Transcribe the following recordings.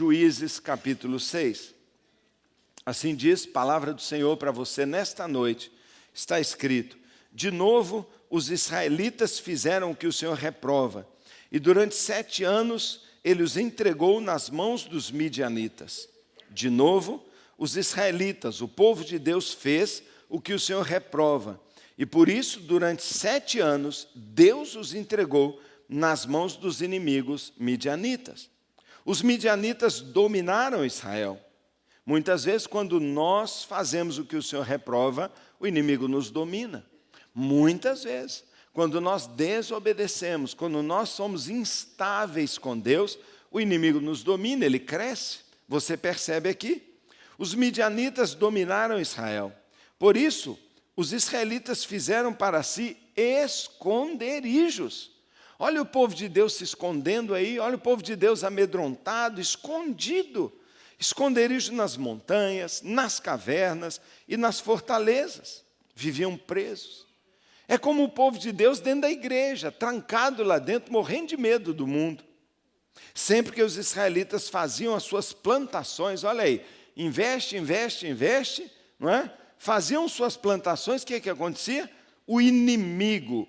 Juízes capítulo 6. Assim diz, palavra do Senhor para você nesta noite. Está escrito: de novo os israelitas fizeram o que o Senhor reprova, e durante 7 anos ele os entregou nas mãos dos midianitas. De novo, os israelitas, o povo de Deus, fez o que o Senhor reprova, e por isso, durante 7 anos, Deus os entregou nas mãos dos inimigos midianitas. Os midianitas dominaram Israel. Muitas vezes, quando nós fazemos o que o Senhor reprova, o inimigo nos domina. Muitas vezes, quando nós desobedecemos, quando nós somos instáveis com Deus, o inimigo nos domina, ele cresce. Você percebe aqui? Os midianitas dominaram Israel. Por isso, os israelitas fizeram para si esconderijos. Olha o povo de Deus se escondendo aí, olha o povo de Deus amedrontado, escondido. Esconderijo nas montanhas, nas cavernas e nas fortalezas. Viviam presos. É como o povo de Deus dentro da igreja, trancado lá dentro, morrendo de medo do mundo. Sempre que os israelitas faziam as suas plantações, olha aí, investe, não é? Faziam suas plantações, o que acontecia? O inimigo,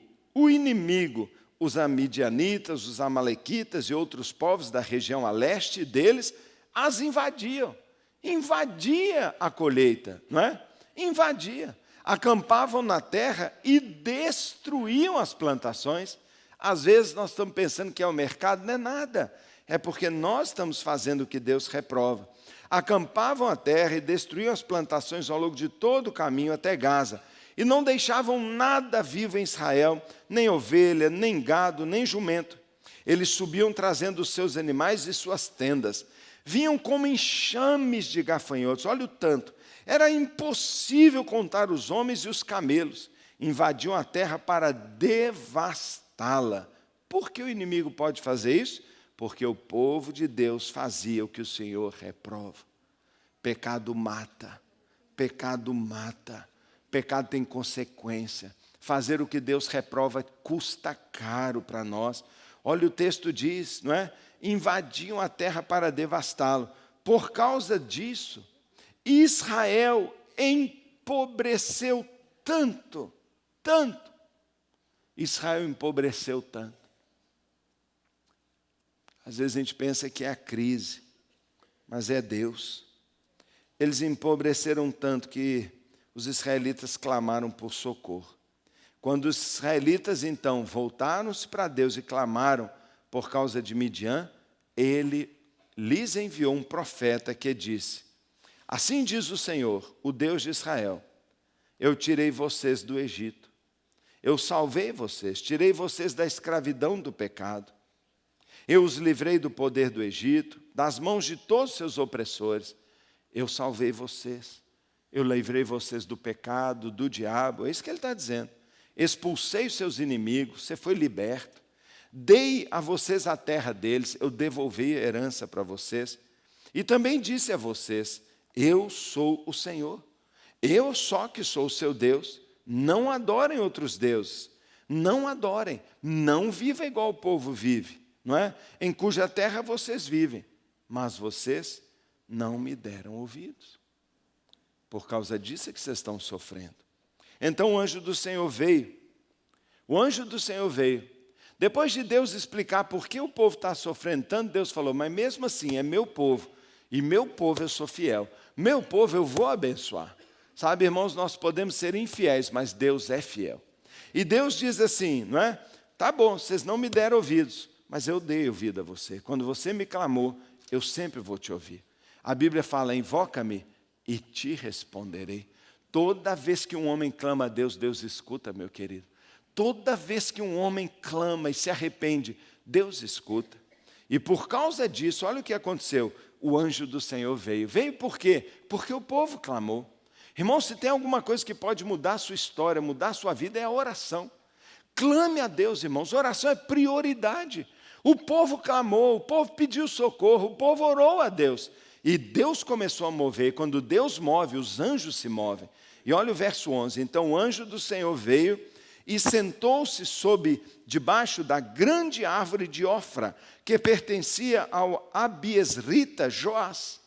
os midianitas, os amalequitas e outros povos da região a leste deles, as invadiam. Invadia a colheita, não é? Invadia. Acampavam na terra e destruíam as plantações. Às vezes nós estamos pensando que é o mercado, não é nada. É porque nós estamos fazendo o que Deus reprova. Acampavam a terra e destruíam as plantações ao longo de todo o caminho até Gaza. E não deixavam nada vivo em Israel, nem ovelha, nem gado, nem jumento. Eles subiam trazendo os seus animais e suas tendas. Vinham como enxames de gafanhotos, olha o tanto. Era impossível contar os homens e os camelos. Invadiam a terra para devastá-la. Por que o inimigo pode fazer isso? Porque o povo de Deus fazia o que o Senhor reprova. Pecado mata, pecado mata, pecado tem consequência. Fazer o que Deus reprova custa caro para nós. Olha, o texto diz, não é? Invadiam a terra para devastá-lo. Por causa disso, Israel empobreceu tanto. Israel empobreceu tanto. Às vezes a gente pensa que é a crise, mas é Deus. Eles empobreceram tanto que os israelitas clamaram por socorro. Quando os israelitas, então, voltaram-se para Deus e clamaram por causa de Midian, ele lhes enviou um profeta que disse: assim diz o Senhor, o Deus de Israel, eu tirei vocês do Egito, eu salvei vocês, tirei vocês da escravidão do pecado, eu os livrei do poder do Egito, das mãos de todos os seus opressores, eu salvei vocês, eu livrei vocês do pecado, do diabo, é isso que ele está dizendo. Expulsei os seus inimigos, você foi liberto, dei a vocês a terra deles, eu devolvi a herança para vocês, e também disse a vocês: eu sou o Senhor, eu só que sou o seu Deus, não adorem outros deuses, não adorem, não viva igual o povo vive, não é? Em cuja terra vocês vivem, mas vocês não me deram ouvidos. Por causa disso é que vocês estão sofrendo. Então o anjo do Senhor veio. O anjo do Senhor veio. Depois de Deus explicar por que o povo está sofrendo tanto, Deus falou: mas mesmo assim é meu povo, e meu povo eu sou fiel. Meu povo eu vou abençoar. Sabe, irmãos, nós podemos ser infiéis, mas Deus é fiel. E Deus diz assim, não é? Tá bom, vocês não me deram ouvidos, mas eu dei ouvido a você. Quando você me clamou, eu sempre vou te ouvir. A Bíblia fala: invoca-me e te responderei. Toda vez que um homem clama a Deus, Deus escuta, meu querido. Toda vez que um homem clama e se arrepende, Deus escuta. E por causa disso, olha o que aconteceu. O anjo do Senhor veio. Veio por quê? Porque o povo clamou. Irmão, se tem alguma coisa que pode mudar a sua história, mudar a sua vida, é a oração. Clame a Deus, irmãos. Oração é prioridade. O povo clamou, o povo pediu socorro, o povo orou a Deus. E Deus começou a mover. E quando Deus move, os anjos se movem. E olha o verso 11. Então o anjo do Senhor veio e sentou-se debaixo da grande árvore de Ofra, que pertencia ao abiesrita Joás.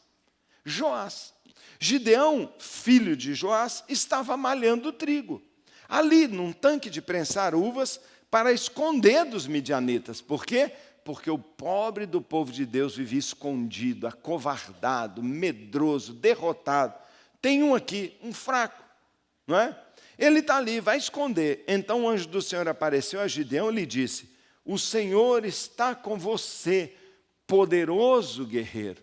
Gideão, filho de Joás, estava malhando trigo, ali num tanque de prensar uvas, para esconder dos midianitas. Por quê? Porque o pobre do povo de Deus vivia escondido, acovardado, medroso, derrotado. Tem um aqui, um fraco, não é? Ele está ali, vai esconder. Então o anjo do Senhor apareceu a Gideão e lhe disse: o Senhor está com você, poderoso guerreiro.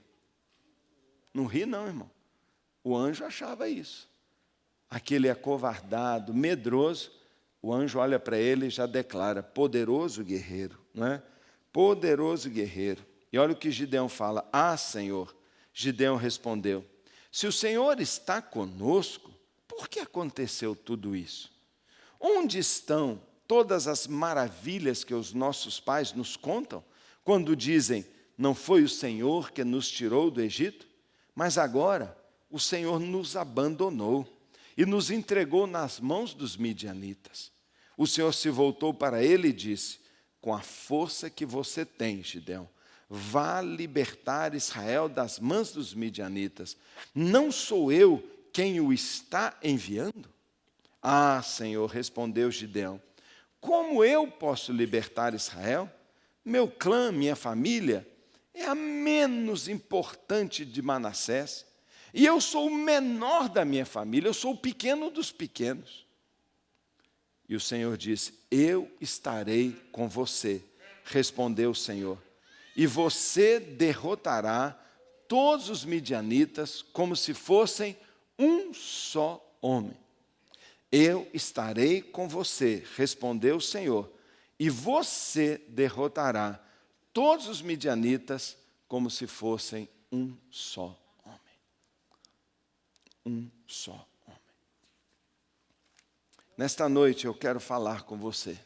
Não ri não, irmão. O anjo achava isso. Aquele acovardado, medroso, o anjo olha para ele e já declara: poderoso guerreiro, não é? Poderoso guerreiro. E olha o que Gideão fala: ah, Senhor. Gideão respondeu: se o Senhor está conosco, por que aconteceu tudo isso? Onde estão todas as maravilhas que os nossos pais nos contam, quando dizem: não foi o Senhor que nos tirou do Egito? Mas agora o Senhor nos abandonou e nos entregou nas mãos dos midianitas. O Senhor se voltou para ele e disse: com a força que você tem, Gideão, vá libertar Israel das mãos dos midianitas. Não sou eu quem o está enviando? Ah, Senhor, respondeu Gideão, como eu posso libertar Israel? Meu clã, minha família, é a menos importante de Manassés. E eu sou o menor da minha família, eu sou o pequeno dos pequenos. E o Senhor disse: eu estarei com você, respondeu o Senhor, e você derrotará todos os midianitas como se fossem um só homem. Eu estarei com você, respondeu o Senhor, e você derrotará todos os midianitas como se fossem um só homem. Um só homem. Nesta noite eu quero falar com você.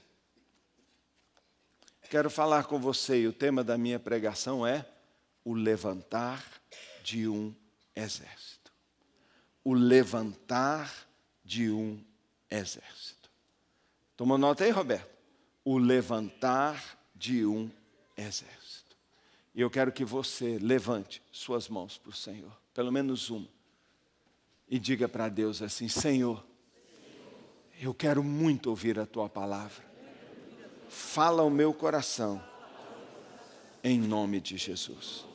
Quero falar com você e o tema da minha pregação é o levantar de um exército. O levantar de um exército. Toma nota aí, Roberto. O levantar de um exército. E eu quero que você levante suas mãos para o Senhor, pelo menos uma, e diga para Deus assim: Senhor, eu quero muito ouvir a Tua palavra. Fala ao meu coração, em nome de Jesus.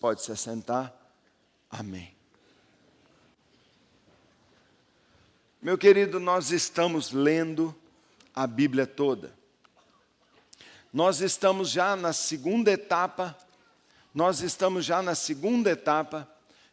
Pode se assentar. Amém. Meu querido, nós estamos lendo a Bíblia toda. Nós estamos já na segunda etapa.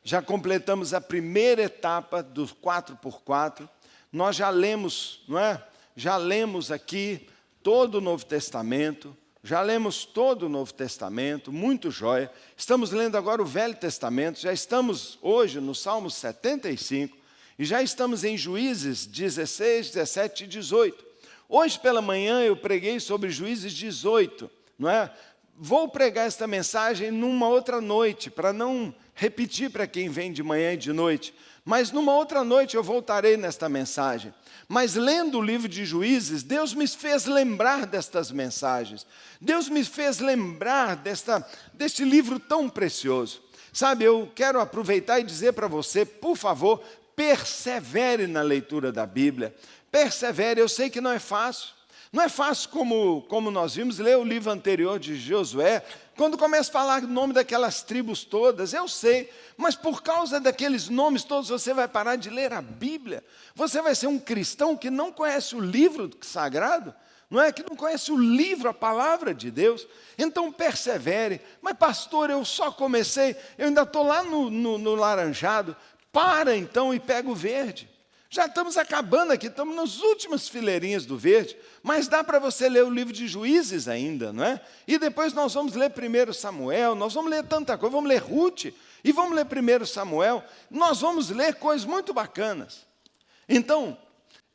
Já completamos a primeira etapa dos 4x4. Nós já lemos, não é? Já lemos aqui todo o Novo Testamento. Já lemos todo o Novo Testamento, muito jóia. Estamos lendo agora o Velho Testamento. Já estamos hoje no Salmo 75. E já estamos em Juízes 16, 17 e 18. Hoje pela manhã eu preguei sobre Juízes 18, não é? Vou pregar esta mensagem numa outra noite, para não repetir para quem vem de manhã e de noite. Mas numa outra noite eu voltarei nesta mensagem. Mas lendo o livro de Juízes, Deus me fez lembrar destas mensagens. Deus me fez lembrar deste livro tão precioso. Sabe, eu quero aproveitar e dizer para você, por favor, persevere na leitura da Bíblia. Persevere, eu sei que não é fácil. Não é fácil como nós vimos, ler o livro anterior de Josué, quando começa a falar o nome daquelas tribos todas, eu sei, mas por causa daqueles nomes todos você vai parar de ler a Bíblia. Você vai ser um cristão que não conhece o livro sagrado, não é? Que não conhece o livro, a palavra de Deus. Então persevere. Mas pastor, eu só comecei, eu ainda estou lá no laranjado. Para então e pega o verde. Já estamos acabando aqui, estamos nas últimas fileirinhas do verde, mas dá para você ler o livro de Juízes ainda, não é? E depois nós vamos ler 1 Samuel, nós vamos ler tanta coisa, vamos ler Ruth, e vamos ler 1 Samuel, nós vamos ler coisas muito bacanas. Então,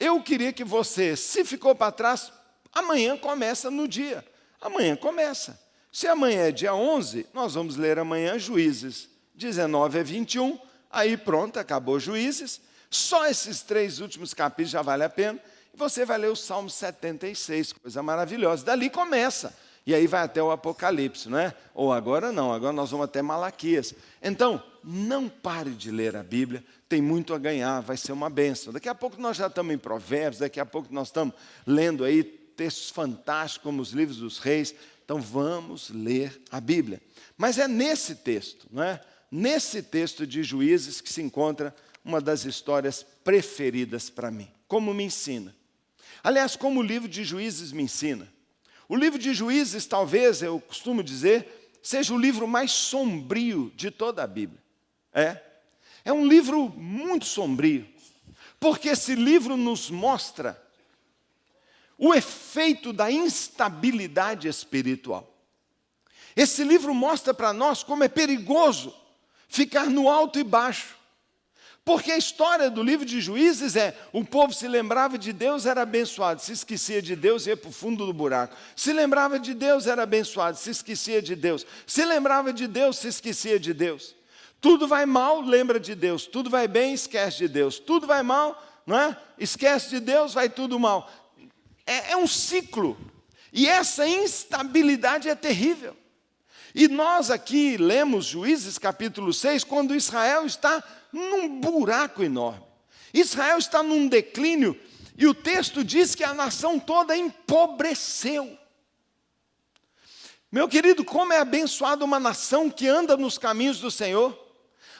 eu queria que você, se ficou para trás, amanhã começa no dia, amanhã começa. Se amanhã é dia 11, nós vamos ler amanhã Juízes 19 a 21, aí pronto, acabou Juízes. Só esses 3 últimos capítulos já vale a pena. você vai ler o Salmo 76, coisa maravilhosa. Dali começa. E aí vai até o Apocalipse, não é? Ou agora não, agora nós vamos até Malaquias. Então, não pare de ler a Bíblia, tem muito a ganhar, vai ser uma bênção. Daqui a pouco nós já estamos em Provérbios, daqui a pouco nós estamos lendo aí textos fantásticos como os livros dos reis. Então vamos ler a Bíblia. Mas é nesse texto, não é? Nesse texto de Juízes que se encontra uma das histórias preferidas para mim. Como me ensina. Aliás, como o livro de Juízes me ensina. O livro de Juízes, talvez, eu costumo dizer, seja o livro mais sombrio de toda a Bíblia. É um livro muito sombrio, porque esse livro nos mostra o efeito da instabilidade espiritual. Esse livro mostra para nós como é perigoso ficar no alto e baixo. Porque a história do livro de Juízes o povo se lembrava de Deus, era abençoado, se esquecia de Deus, ia para o fundo do buraco. Se lembrava de Deus, era abençoado, se esquecia de Deus. Se lembrava de Deus, se esquecia de Deus. Tudo vai mal, lembra de Deus. Tudo vai bem, esquece de Deus. Tudo vai mal, não é? Esquece de Deus, vai tudo mal. É um ciclo. E essa instabilidade é terrível. E nós aqui lemos Juízes capítulo 6, quando Israel está num buraco enorme. Israel está num declínio, e o texto diz que a nação toda empobreceu. Meu querido, como é abençoada uma nação que anda nos caminhos do Senhor,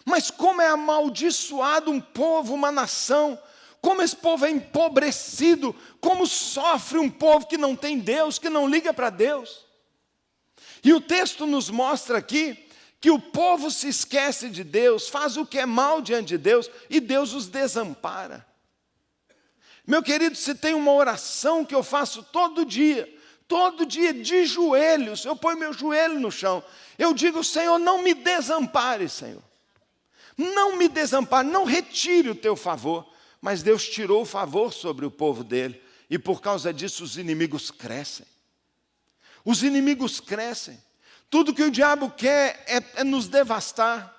mas como é amaldiçoado um povo, uma nação, como esse povo é empobrecido, como sofre um povo que não tem Deus, que não liga para Deus. E o texto nos mostra aqui que o povo se esquece de Deus, faz o que é mal diante de Deus, e Deus os desampara. Meu querido, se tem uma oração que eu faço todo dia de joelhos, eu ponho meu joelho no chão, eu digo: Senhor, não me desampare, Senhor. Não me desampare, não retire o teu favor. Mas Deus tirou o favor sobre o povo dele, e por causa disso os inimigos crescem. Os inimigos crescem. Tudo que o diabo quer é nos devastar.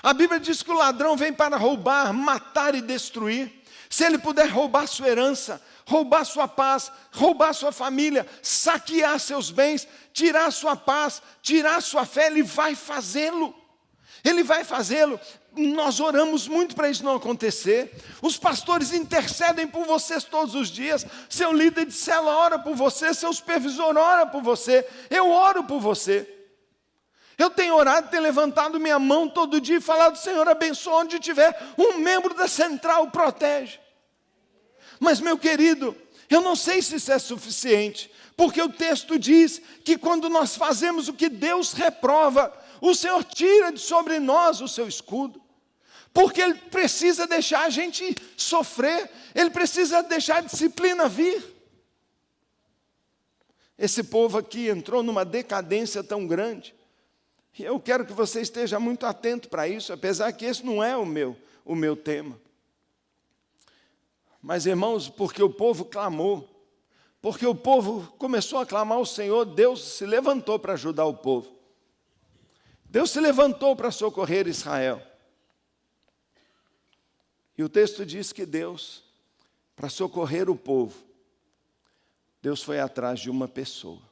A Bíblia diz que o ladrão vem para roubar, matar e destruir. Se ele puder roubar sua herança, roubar sua paz, roubar sua família, saquear seus bens, tirar sua paz, tirar sua fé, ele vai fazê-lo. Ele vai fazê-lo. Nós oramos muito para isso não acontecer. Os pastores intercedem por vocês todos os dias. Seu líder de célula ora por você, seu supervisor ora por você. Eu oro por você. Eu tenho orado, tenho levantado minha mão todo dia e falado: Senhor, abençoa onde tiver um membro da central, protege. Mas, meu querido, eu não sei se isso é suficiente, porque o texto diz que quando nós fazemos o que Deus reprova, o Senhor tira de sobre nós o seu escudo, porque Ele precisa deixar a gente sofrer, Ele precisa deixar a disciplina vir. Esse povo aqui entrou numa decadência tão grande, e eu quero que você esteja muito atento para isso, apesar que esse não é o meu tema. Mas, irmãos, porque o povo clamou, porque o povo começou a clamar ao Senhor, Deus se levantou para ajudar o povo. Deus se levantou para socorrer Israel. E o texto diz que Deus, para socorrer o povo, Deus foi atrás de uma pessoa.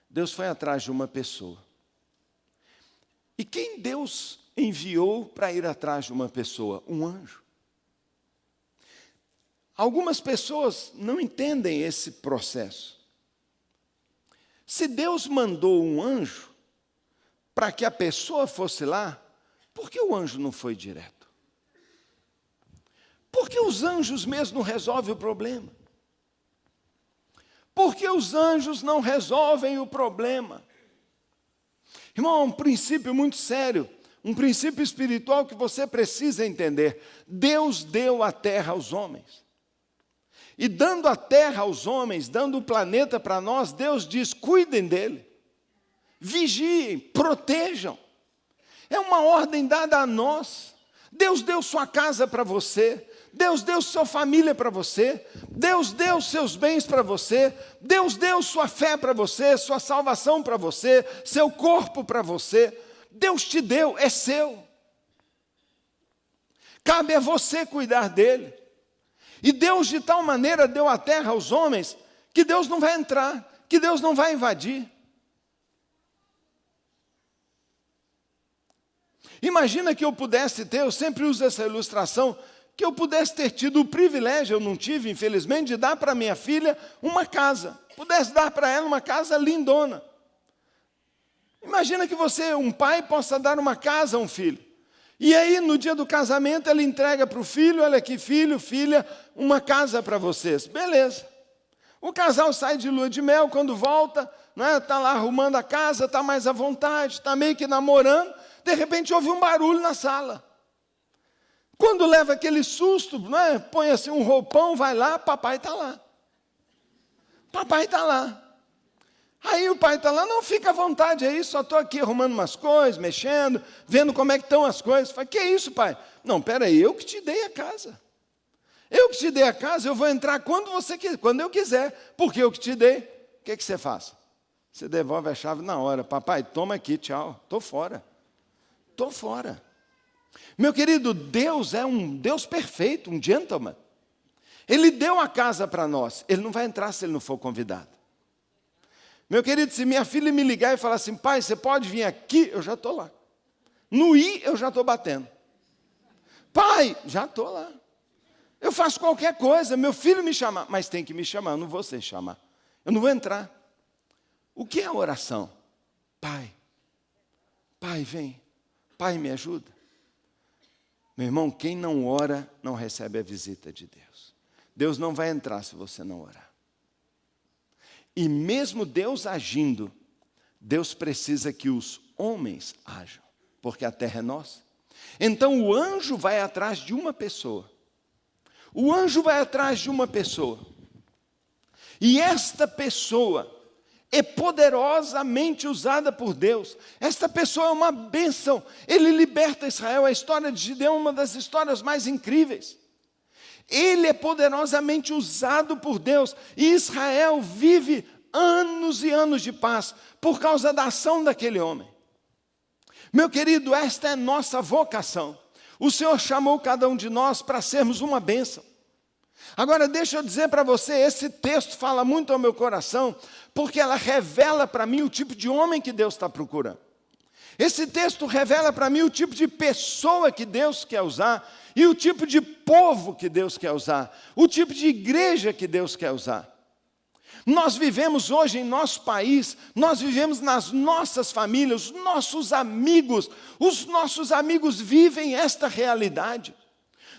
Deus foi atrás de uma pessoa. E quem Deus enviou para ir atrás de uma pessoa? Um anjo. Algumas pessoas não entendem esse processo. Se Deus mandou um anjo para que a pessoa fosse lá, por que o anjo não foi direto? Por que os anjos mesmo não resolvem o problema? Por que os anjos não resolvem o problema? Irmão, é um princípio muito sério, um princípio espiritual que você precisa entender. Deus deu a terra aos homens. E dando a terra aos homens, dando o planeta para nós, Deus diz: cuidem dele, vigiem, protejam. É uma ordem dada a nós. Deus deu sua casa para você, Deus deu sua família para você, Deus deu seus bens para você, Deus deu sua fé para você, sua salvação para você, seu corpo para você. Deus te deu, é seu. Cabe a você cuidar dele. E Deus de tal maneira deu a terra aos homens, que Deus não vai entrar, que Deus não vai invadir. Imagina que eu pudesse ter, eu sempre uso essa ilustração, que eu pudesse ter tido o privilégio, eu não tive, infelizmente, de dar para minha filha uma casa. Pudesse dar para ela uma casa lindona. Imagina que você, um pai, possa dar uma casa a um filho. E aí, no dia do casamento, ele entrega para o filho, olha aqui, filho, filha, uma casa para vocês. Beleza. O casal sai de lua de mel, quando volta, está lá arrumando a casa, está mais à vontade, está meio que namorando, de repente ouve um barulho na sala. Quando leva aquele susto, põe assim um roupão, vai lá, papai está lá. Papai está lá. Aí o pai está lá, não, fica à vontade aí, só estou aqui arrumando umas coisas, mexendo, vendo como é que estão as coisas. Fala, que isso, pai? Não, peraí, eu que te dei a casa. Eu que te dei a casa, eu vou entrar quando você quiser, quando eu quiser, porque eu que te dei. O que você faz? Você devolve a chave na hora. Papai, toma aqui, tchau, estou fora. Estou fora. Meu querido, Deus é um Deus perfeito, um gentleman. Ele deu a casa para nós, ele não vai entrar se ele não for convidado. Meu querido, se minha filha me ligar e falar assim, pai, você pode vir aqui? Eu já estou lá. No ir, eu já estou batendo. Pai, já estou lá. Eu faço qualquer coisa, meu filho me chamar, mas tem que me chamar, eu não vou sem chamar. Eu não vou entrar. O que é a oração? Pai, pai, vem. Pai, me ajuda. Meu irmão, quem não ora, não recebe a visita de Deus. Deus não vai entrar se você não orar. E mesmo Deus agindo, Deus precisa que os homens ajam, porque a terra é nossa. Então o anjo vai atrás de uma pessoa. O anjo vai atrás de uma pessoa. E esta pessoa é poderosamente usada por Deus. Esta pessoa é uma bênção. Ele liberta Israel. A história de Gideão é uma das histórias mais incríveis. Ele é poderosamente usado por Deus. E Israel vive anos e anos de paz por causa da ação daquele homem. Meu querido, esta é nossa vocação. O Senhor chamou cada um de nós para sermos uma bênção. Agora deixa eu dizer para você, esse texto fala muito ao meu coração, porque ela revela para mim o tipo de homem que Deus está procurando. Esse texto revela para mim o tipo de pessoa que Deus quer usar, e o tipo de povo que Deus quer usar, o tipo de igreja que Deus quer usar. Nós vivemos hoje em nosso país, nós vivemos nas nossas famílias, os nossos amigos vivem esta realidade.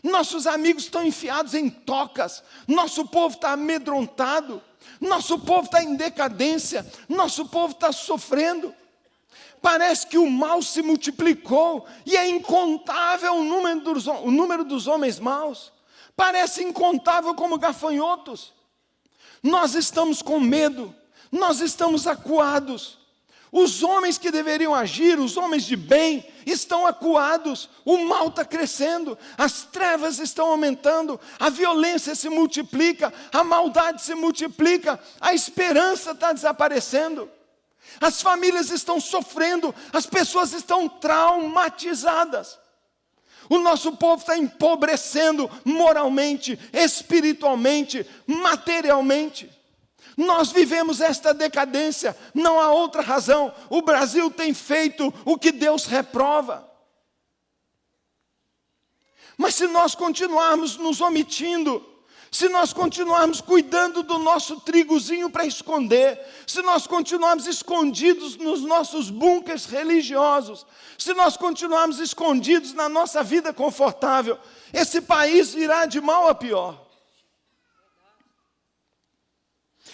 Nossos amigos estão enfiados em tocas, nosso povo está amedrontado, nosso povo está em decadência, nosso povo está sofrendo. Parece que o mal se multiplicou e é incontável o número dos homens maus. Parece incontável como gafanhotos. Nós estamos com medo, nós estamos acuados. Os homens que deveriam agir, os homens de bem, estão acuados. O mal está crescendo, as trevas estão aumentando, a violência se multiplica, a maldade se multiplica, a esperança está desaparecendo. As famílias estão sofrendo, as pessoas estão traumatizadas. O nosso povo está empobrecendo moralmente, espiritualmente, materialmente. Nós vivemos esta decadência, não há outra razão. O Brasil tem feito o que Deus reprova. Mas se nós continuarmos nos omitindo, se nós continuarmos cuidando do nosso trigozinho para esconder, se nós continuarmos escondidos nos nossos bunkers religiosos, se nós continuarmos escondidos na nossa vida confortável, esse país irá de mal a pior.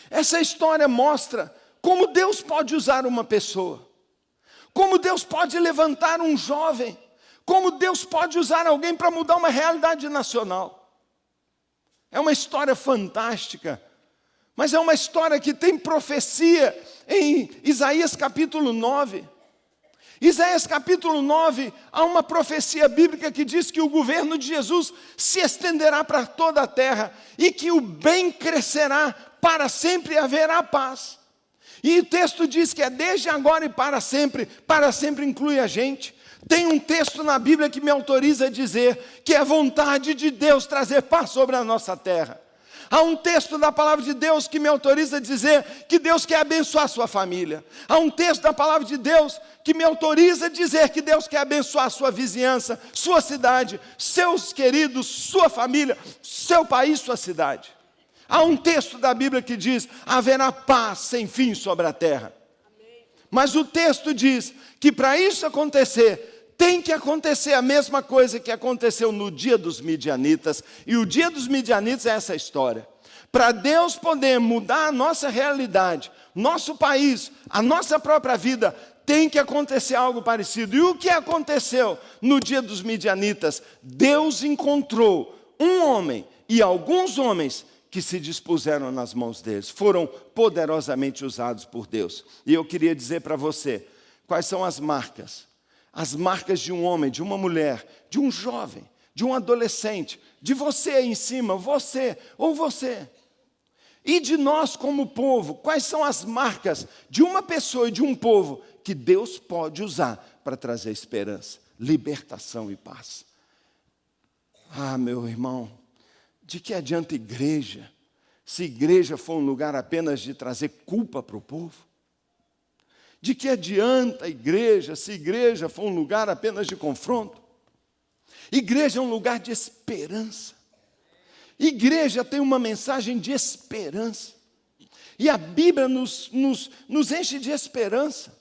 Essa história mostra como Deus pode usar uma pessoa, como Deus pode levantar um jovem, como Deus pode usar alguém para mudar uma realidade nacional. É uma história fantástica, mas é uma história que tem profecia em Isaías capítulo 9. Isaías capítulo 9, há uma profecia bíblica que diz que o governo de Jesus se estenderá para toda a terra e que o bem crescerá, para sempre haverá paz. E o texto diz que é desde agora e para sempre inclui a gente. Tem um texto na Bíblia que me autoriza a dizer que é vontade de Deus trazer paz sobre a nossa terra. Há um texto da palavra de Deus que me autoriza a dizer que Deus quer abençoar a sua família. Há um texto da palavra de Deus que me autoriza a dizer que Deus quer abençoar a sua vizinhança, sua cidade, seus queridos, sua família, seu país, sua cidade. Há um texto da Bíblia que diz: haverá paz sem fim sobre a terra. Mas o texto diz que para isso acontecer, tem que acontecer a mesma coisa que aconteceu no dia dos midianitas. E o dia dos midianitas é essa história. Para Deus poder mudar a nossa realidade, nosso país, a nossa própria vida, tem que acontecer algo parecido. E o que aconteceu no dia dos midianitas? Deus encontrou um homem e alguns homens que se dispuseram nas mãos deles, foram poderosamente usados por Deus. E eu queria dizer para você, quais são as marcas? As marcas de um homem, de uma mulher, de um jovem, de um adolescente, de você aí em cima, você ou você. E de nós como povo, quais são as marcas de uma pessoa e de um povo que Deus pode usar para trazer esperança, libertação e paz? Ah, meu irmão, de que adianta igreja, se igreja for um lugar apenas de trazer culpa para o povo? De que adianta a igreja, se igreja for um lugar apenas de confronto? Igreja é um lugar de esperança. Igreja tem uma mensagem de esperança. E a Bíblia nos enche de esperança.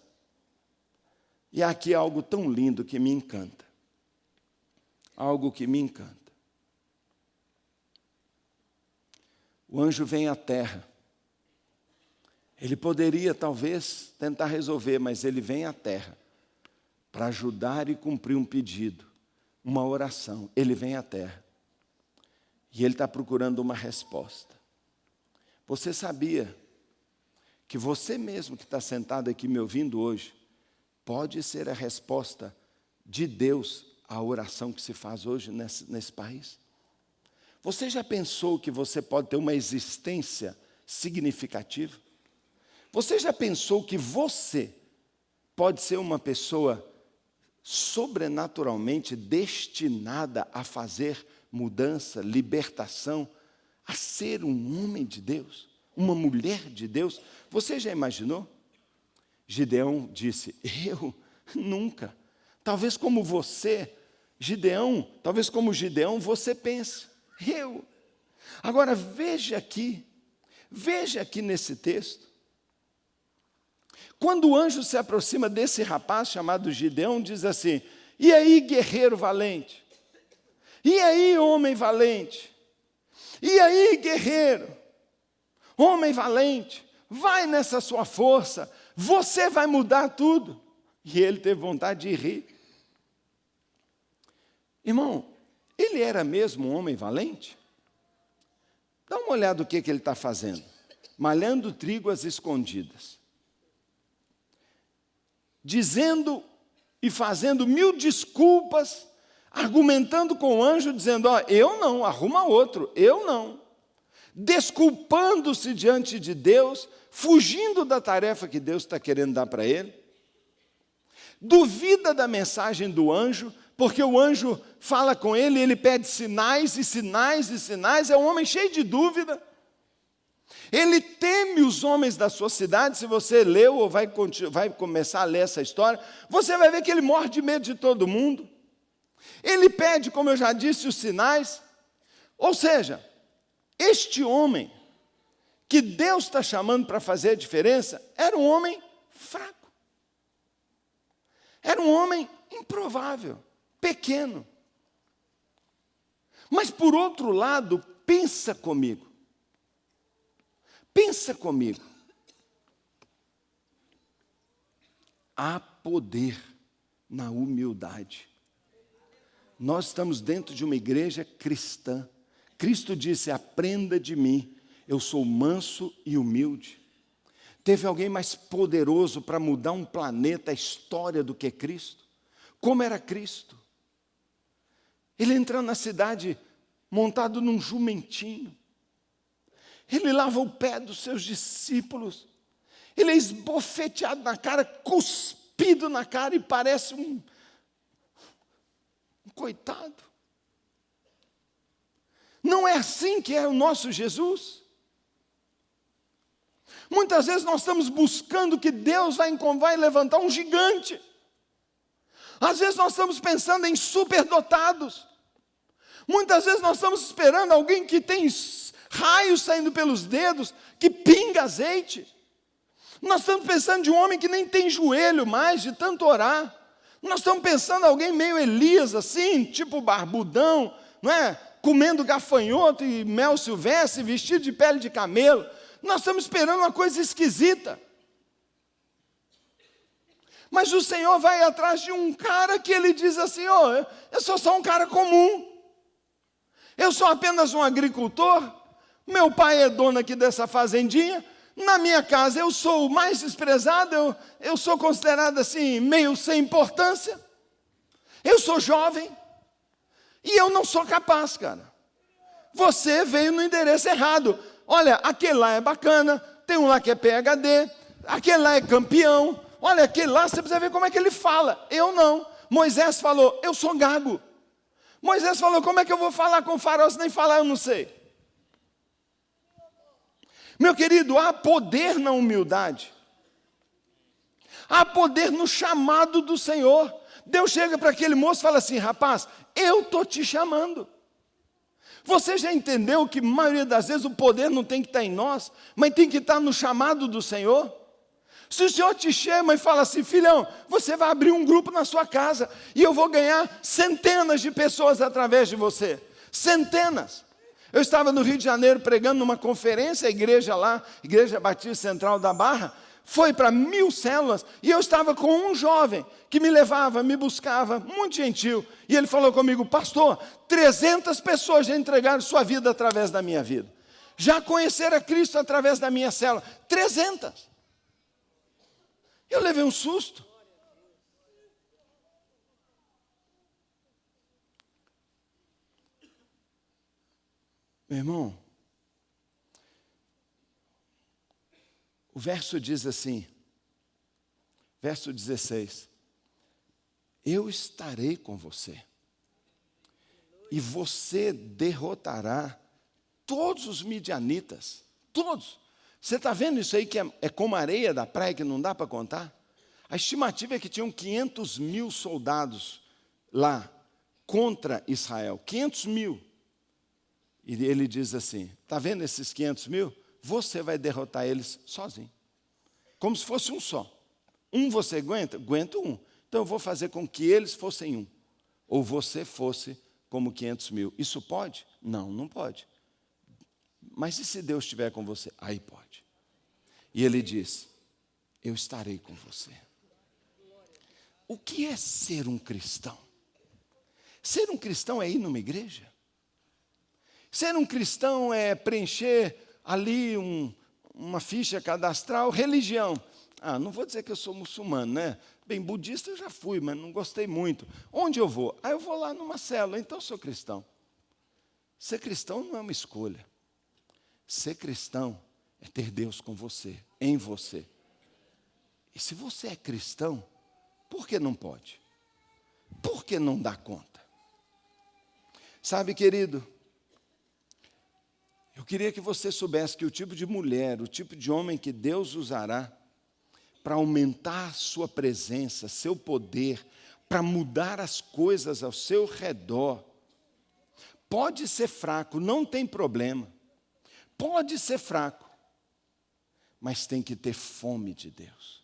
E aqui é algo tão lindo que me encanta. Algo que me encanta. O anjo vem à terra. Ele poderia, talvez, tentar resolver, mas ele vem à terra para ajudar e cumprir um pedido, uma oração. Ele vem à terra. E ele está procurando uma resposta. Você sabia que você mesmo que está sentado aqui me ouvindo hoje, pode ser a resposta de Deus à oração que se faz hoje nesse país? Você já pensou que você pode ter uma existência significativa? Você já pensou que você pode ser uma pessoa sobrenaturalmente destinada a fazer mudança, libertação, a ser um homem de Deus, uma mulher de Deus? Você já imaginou? Gideão disse: eu nunca. Talvez como você, talvez como Gideão, você pense: eu. Agora veja aqui nesse texto. Quando o anjo se aproxima desse rapaz chamado Gideão, diz assim: e aí, guerreiro valente? E aí, homem valente? E aí, guerreiro? Homem valente? Vai nessa sua força, você vai mudar tudo. E ele teve vontade de rir. Irmão, ele era mesmo um homem valente? Dá uma olhada no que ele está fazendo. Malhando trigo às escondidas. Dizendo e fazendo 1000 desculpas, argumentando com o anjo, dizendo: ó, eu não, arruma outro, eu não. Desculpando-se diante de Deus, fugindo da tarefa que Deus está querendo dar para ele. Duvida da mensagem do anjo, porque o anjo fala com ele, ele pede sinais e sinais e sinais, é um homem cheio de dúvida. Ele teme os homens da sua cidade. Se você leu ou vai começar a ler essa história, você vai ver que ele morre de medo de todo mundo. Ele pede, como eu já disse, os sinais. Ou seja, este homem que Deus está chamando para fazer a diferença, era um homem fraco. Era um homem improvável, pequeno. Mas por outro lado, pensa comigo. Pensa comigo. Há poder na humildade. Nós estamos dentro de uma igreja cristã. Cristo disse: aprenda de mim, eu sou manso e humilde. Teve alguém mais poderoso para mudar um planeta, a história, do que Cristo? Como era Cristo? Ele entrou na cidade montado num jumentinho. Ele lava o pé dos seus discípulos. Ele é esbofeteado na cara, cuspido na cara e parece coitado. Não é assim que é o nosso Jesus? Muitas vezes nós estamos buscando que Deus vai levantar um gigante. Às vezes nós estamos pensando em superdotados. Muitas vezes nós estamos esperando alguém que tem raios saindo pelos dedos, que pinga azeite. Nós estamos pensando de um homem que nem tem joelho mais, de tanto orar. Nós estamos pensando em alguém meio Elias, assim, tipo barbudão, não é? Comendo gafanhoto e mel silvestre, vestido de pele de camelo. Nós estamos esperando uma coisa esquisita. Mas o Senhor vai atrás de um cara que ele diz assim, eu sou só um cara comum. Eu sou apenas um agricultor. Meu pai é dono aqui dessa fazendinha. Na minha casa eu sou o mais desprezado. Eu sou considerado assim, meio sem importância. Eu sou jovem. E eu não sou capaz, cara. Você veio no endereço errado. Olha, aquele lá é bacana, tem um lá que é PhD, aquele lá é campeão, olha, aquele lá, você precisa ver como é que ele fala. Eu não. Moisés falou, eu sou gago. Moisés falou, como é que eu vou falar com o faraó se nem falar eu não sei? Meu querido, há poder na humildade. Há poder no chamado do Senhor. Deus chega para aquele moço e fala assim, rapaz, eu estou te chamando. Você já entendeu que, a maioria das vezes, o poder não tem que estar em nós, mas tem que estar no chamado do Senhor? Se o Senhor te chama e fala assim, filhão, você vai abrir um grupo na sua casa, e eu vou ganhar centenas de pessoas através de você. Centenas. Eu estava no Rio de Janeiro pregando numa conferência, a igreja lá, Igreja Batista Central da Barra, foi para 1000 células, e eu estava com um jovem que me levava, me buscava, muito gentil, e ele falou comigo, pastor, 300 pessoas já entregaram sua vida através da minha vida, já conheceram a Cristo através da minha célula, 300. Eu levei um susto. Meu irmão, o verso diz assim, verso 16, eu estarei com você, e você derrotará todos os midianitas, todos. Você está vendo isso aí que é como areia da praia que não dá para contar? A estimativa é que tinham 500 mil soldados lá contra Israel, 500 mil. E ele diz assim, está vendo esses 500 mil? Você vai derrotar eles sozinho. Como se fosse um só. Um você aguenta? Aguento um. Então eu vou fazer com que eles fossem um. Ou você fosse como 500 mil. Isso pode? Não, não pode. Mas e se Deus estiver com você? Aí pode. E ele diz, eu estarei com você. O que é ser um cristão? Ser um cristão é ir numa igreja? Ser um cristão é preencher ali uma ficha cadastral, religião. Não vou dizer que eu sou muçulmano, né? Bem, budista eu já fui, mas não gostei muito. Onde eu vou? Eu vou lá numa célula, então eu sou cristão. Ser cristão não é uma escolha. Ser cristão é ter Deus com você, em você. E se você é cristão, por que não pode? Por que não dá conta? Sabe, querido, eu queria que você soubesse que o tipo de mulher, o tipo de homem que Deus usará para aumentar sua presença, seu poder, para mudar as coisas ao seu redor, pode ser fraco, não tem problema. Pode ser fraco, mas tem que ter fome de Deus.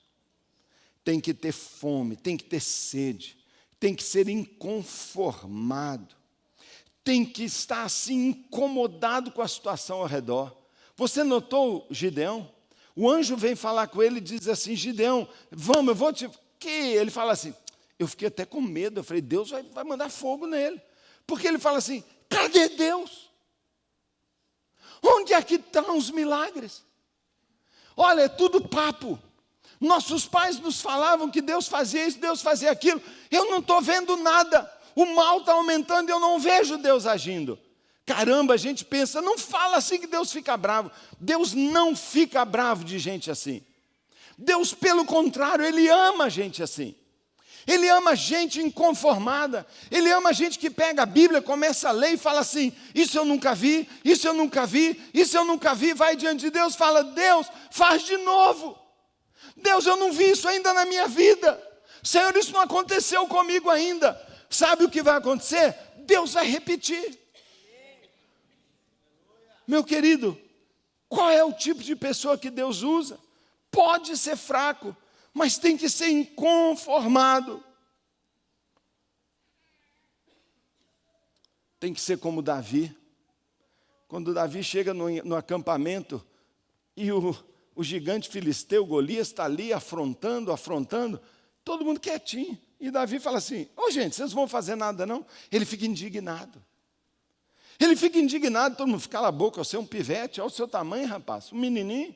Tem que ter fome, tem que ter sede, tem que ser inconformado. Tem que estar assim incomodado com a situação ao redor. Você notou Gideão? O anjo vem falar com ele e diz assim, Gideão, vamos, eu vou te... Que? Ele fala assim, eu fiquei até com medo, eu falei, Deus vai mandar fogo nele. Porque ele fala assim, cadê Deus? Onde é que estão os milagres? Olha, é tudo papo. Nossos pais nos falavam que Deus fazia isso, Deus fazia aquilo. Eu não estou vendo nada. O mal está aumentando e eu não vejo Deus agindo. Caramba, a gente pensa, não fala assim que Deus fica bravo. Deus não fica bravo de gente assim. Deus, pelo contrário, Ele ama gente assim. Ele ama gente inconformada. Ele ama gente que pega a Bíblia, começa a ler e fala assim: isso eu nunca vi, isso eu nunca vi, isso eu nunca vi. Vai diante de Deus, fala: Deus, faz de novo. Deus, eu não vi isso ainda na minha vida. Senhor, isso não aconteceu comigo ainda. Sabe o que vai acontecer? Deus vai repetir. Meu querido, qual é o tipo de pessoa que Deus usa? Pode ser fraco, mas tem que ser inconformado. Tem que ser como Davi. Quando Davi chega no acampamento e o gigante filisteu, Golias, está ali afrontando, todo mundo quietinho. E Davi fala assim: ô gente, vocês não vão fazer nada não? Ele fica indignado. Todo mundo fica a boca, você é um pivete, olha o seu tamanho, rapaz, um menininho.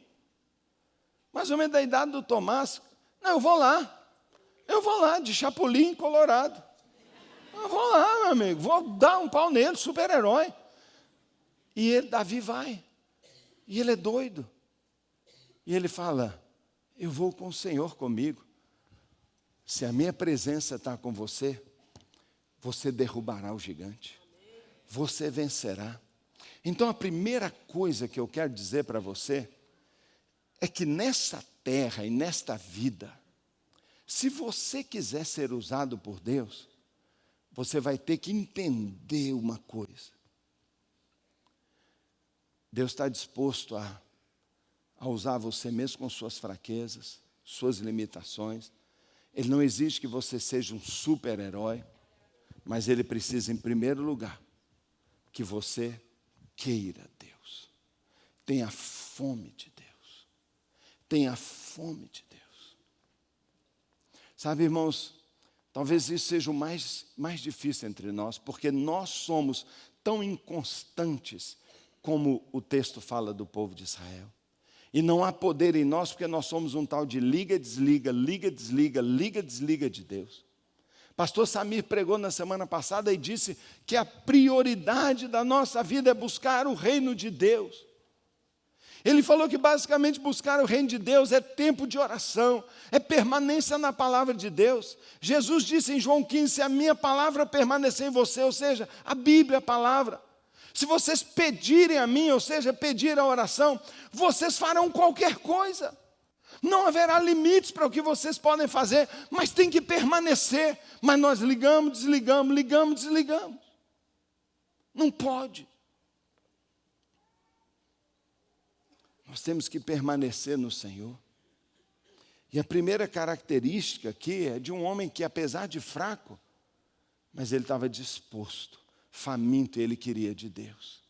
Mais ou menos da idade do Tomás. Não, eu vou lá, de Chapolin, Colorado. Eu vou lá, meu amigo, vou dar um pau nele, super-herói. E Davi vai, e ele é doido. E ele fala: eu vou com o Senhor comigo. Se a minha presença está com você, você derrubará o gigante. Você vencerá. Então a primeira coisa que eu quero dizer para você é que nessa terra e nesta vida, se você quiser ser usado por Deus, você vai ter que entender uma coisa. Deus está disposto a usar você mesmo com suas fraquezas, suas limitações. Ele não exige que você seja um super-herói, mas Ele precisa, em primeiro lugar, que você queira Deus. Tenha fome de Deus. Tenha fome de Deus. Sabe, irmãos, talvez isso seja o mais difícil entre nós, porque nós somos tão inconstantes como o texto fala do povo de Israel. E não há poder em nós, porque nós somos um tal de liga-desliga de Deus. Pastor Samir pregou na semana passada e disse que a prioridade da nossa vida é buscar o reino de Deus. Ele falou que basicamente buscar o reino de Deus é tempo de oração, é permanência na palavra de Deus. Jesus disse em João 15, se a minha palavra permanecer em você, ou seja, a Bíblia, a palavra. Se vocês pedirem a mim, ou seja, pedir a oração, vocês farão qualquer coisa. Não haverá limites para o que vocês podem fazer, mas tem que permanecer. Mas nós ligamos, desligamos. Não pode. Nós temos que permanecer no Senhor. E a primeira característica aqui é de um homem que, apesar de fraco, mas ele estava disposto, faminto, ele queria de Deus.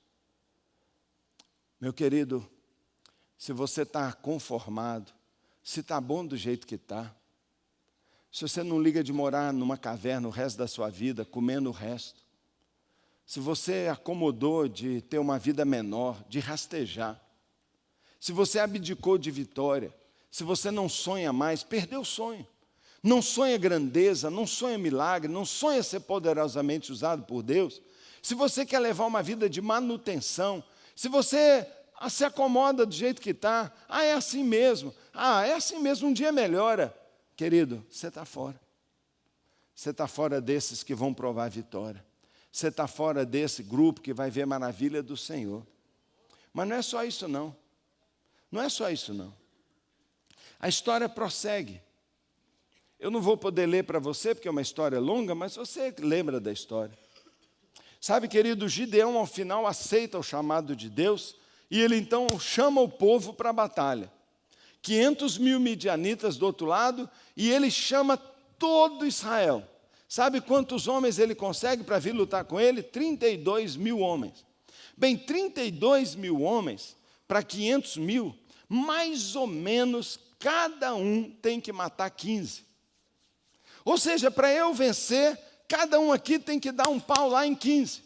Meu querido, se você está conformado, se está bom do jeito que está, se você não liga de morar numa caverna o resto da sua vida, comendo o resto, se você acomodou de ter uma vida menor, de rastejar, se você abdicou de vitória, se você não sonha mais, perdeu o sonho. Não sonha grandeza, não sonha milagre, não sonha ser poderosamente usado por Deus. Se você quer levar uma vida de manutenção, se você se acomoda do jeito que está, é assim mesmo, um dia melhora. Querido, você está fora. Você está fora desses que vão provar a vitória. Você está fora desse grupo que vai ver a maravilha do Senhor. Mas não é só isso não. Não é só isso não. A história prossegue. Eu não vou poder ler para você, porque é uma história longa, mas você lembra da história. Sabe, querido, Gideão ao final aceita o chamado de Deus, e ele então chama o povo para a batalha. 500 mil midianitas do outro lado, e ele chama todo Israel. Sabe quantos homens ele consegue para vir lutar com ele? 32 mil homens. Bem, 32 mil homens para 500 mil, mais ou menos cada um tem que matar 15. Ou seja, para eu vencer, cada um aqui tem que dar um pau lá em 15.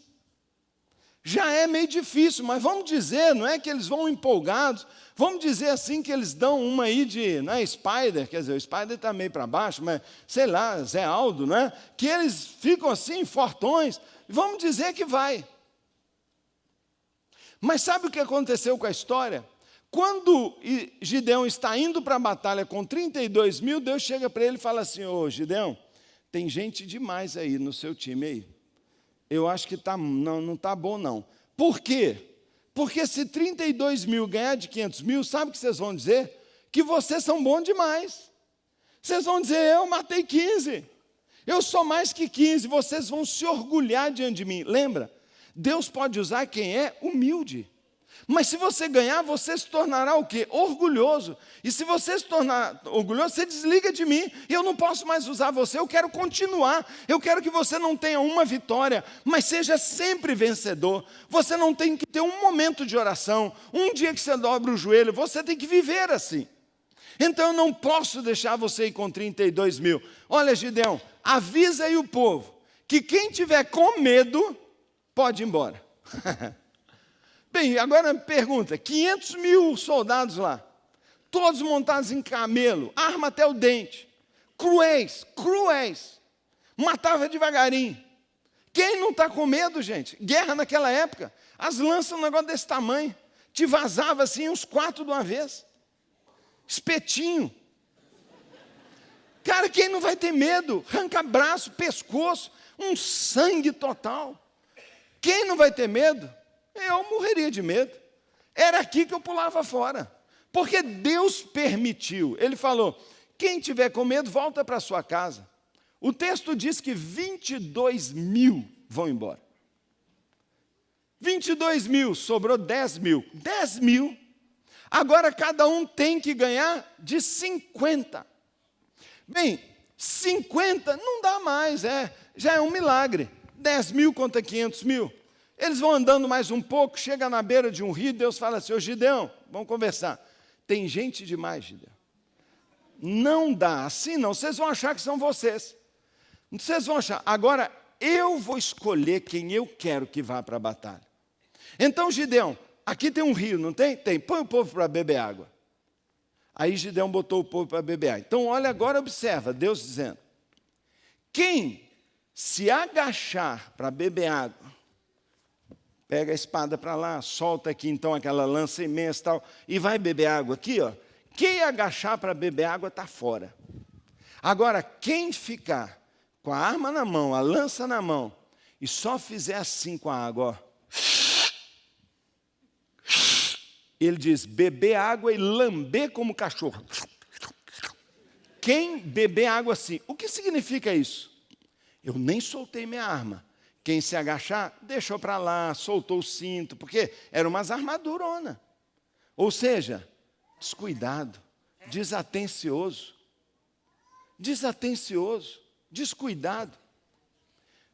Já é meio difícil, mas vamos dizer, não é que eles vão empolgados, vamos dizer assim que eles dão uma aí de, não é Spider, quer dizer, o Spider está meio para baixo, mas sei lá, Zé Aldo, não é? Que eles ficam assim, fortões, vamos dizer que vai. Mas sabe o que aconteceu com a história? Quando Gideão está indo para a batalha com 32 mil, Deus chega para ele e fala assim, ô Gideão, tem gente demais aí no seu time aí. Eu acho que não está bom, não. Por quê? Porque se 32 mil ganhar de 500 mil, sabe o que vocês vão dizer? Que vocês são bons demais. Vocês vão dizer, eu matei 15. Eu sou mais que 15. Vocês vão se orgulhar diante de mim. Lembra? Deus pode usar quem é humilde. Mas se você ganhar, você se tornará o quê? Orgulhoso. E se você se tornar orgulhoso, você desliga de mim. Eu não posso mais usar você, eu quero continuar. Eu quero que você não tenha uma vitória, mas seja sempre vencedor. Você não tem que ter um momento de oração, um dia que você dobra o joelho, você tem que viver assim. Então eu não posso deixar você ir com 32 mil. Olha, Gideão, avisa aí o povo que quem tiver com medo, pode ir embora. Bem, agora pergunta, 500 mil soldados lá, todos montados em camelo, arma até o dente, cruéis, matava devagarinho. Quem não está com medo, gente? Guerra naquela época, as lanças um negócio desse tamanho, te vazava assim uns 4 de uma vez, espetinho. Cara, quem não vai ter medo? Arranca braço, pescoço, um sangue total. Quem não vai ter medo? Eu morreria de medo. Era aqui que eu pulava fora. Porque Deus permitiu. Ele falou, quem tiver com medo, volta para sua casa. O texto diz que 22 mil vão embora. 22 mil, sobrou 10 mil. 10 mil. Agora cada um tem que ganhar de 50. Bem, 50 não dá mais, já é um milagre. 10 mil contra 500 mil. Eles vão andando mais um pouco, chega na beira de um rio, Deus fala assim, ô Gideão, vamos conversar. Tem gente demais, Gideão. Não dá, assim não, vocês vão achar que são vocês. Vocês vão achar. Agora, eu vou escolher quem eu quero que vá para a batalha. Então, Gideão, aqui tem um rio, não tem? Tem, põe o povo para beber água. Aí Gideão botou o povo para beber água. Então, olha agora, observa, Deus dizendo, quem se agachar para beber água, pega a espada para lá, solta aqui então aquela lança imensa e tal, e vai beber água aqui, ó. Quem agachar para beber água está fora. Agora, quem ficar com a arma na mão, a lança na mão, e só fizer assim com a água, ó. Ele diz, beber água e lamber como cachorro. Quem beber água assim, o que significa isso? Eu nem soltei minha arma. Quem se agachar, deixou para lá, soltou o cinto, porque eram umas armaduronas. Ou seja, descuidado, desatencioso, descuidado.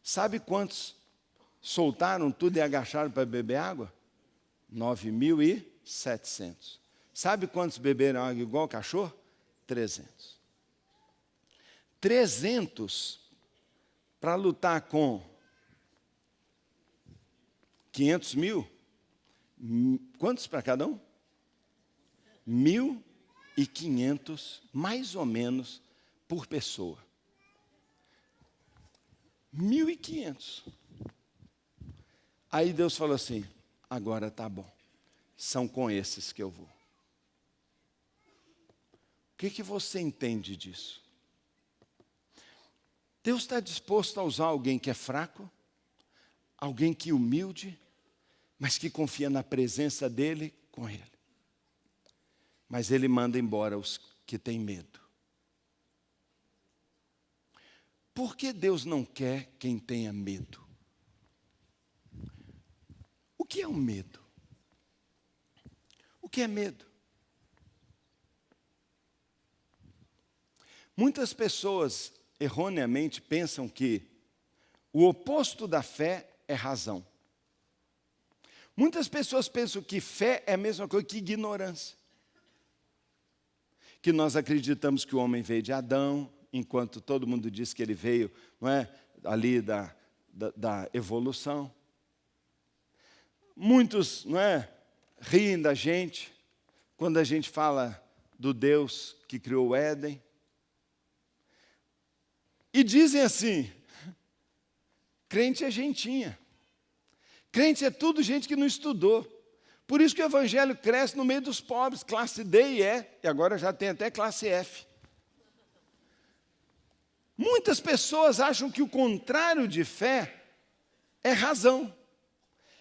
Sabe quantos soltaram tudo e agacharam para beber água? 9.700. Sabe quantos beberam água igual cachorro? 300. 300 para lutar com 500 mil, quantos para cada um? 1.500, mais ou menos, por pessoa. 1.500. Aí Deus falou assim, agora tá bom, são com esses que eu vou. O que você entende disso? Deus está disposto a usar alguém que é fraco, alguém que é humilde, mas que confia na presença dEle com Ele. Mas Ele manda embora os que têm medo. Por que Deus não quer quem tenha medo? O que é o medo? O que é medo? Muitas pessoas erroneamente pensam que o oposto da fé é razão. Muitas pessoas pensam que fé é a mesma coisa que ignorância. Que nós acreditamos que o homem veio de Adão, enquanto todo mundo diz que ele veio, não é, ali da evolução. Muitos, não é, riem da gente quando a gente fala do Deus que criou o Éden. E dizem assim, crente é gentinha. Crente é tudo gente que não estudou. Por isso que o evangelho cresce no meio dos pobres, classe D e E, e agora já tem até classe F. Muitas pessoas acham que o contrário de fé é razão.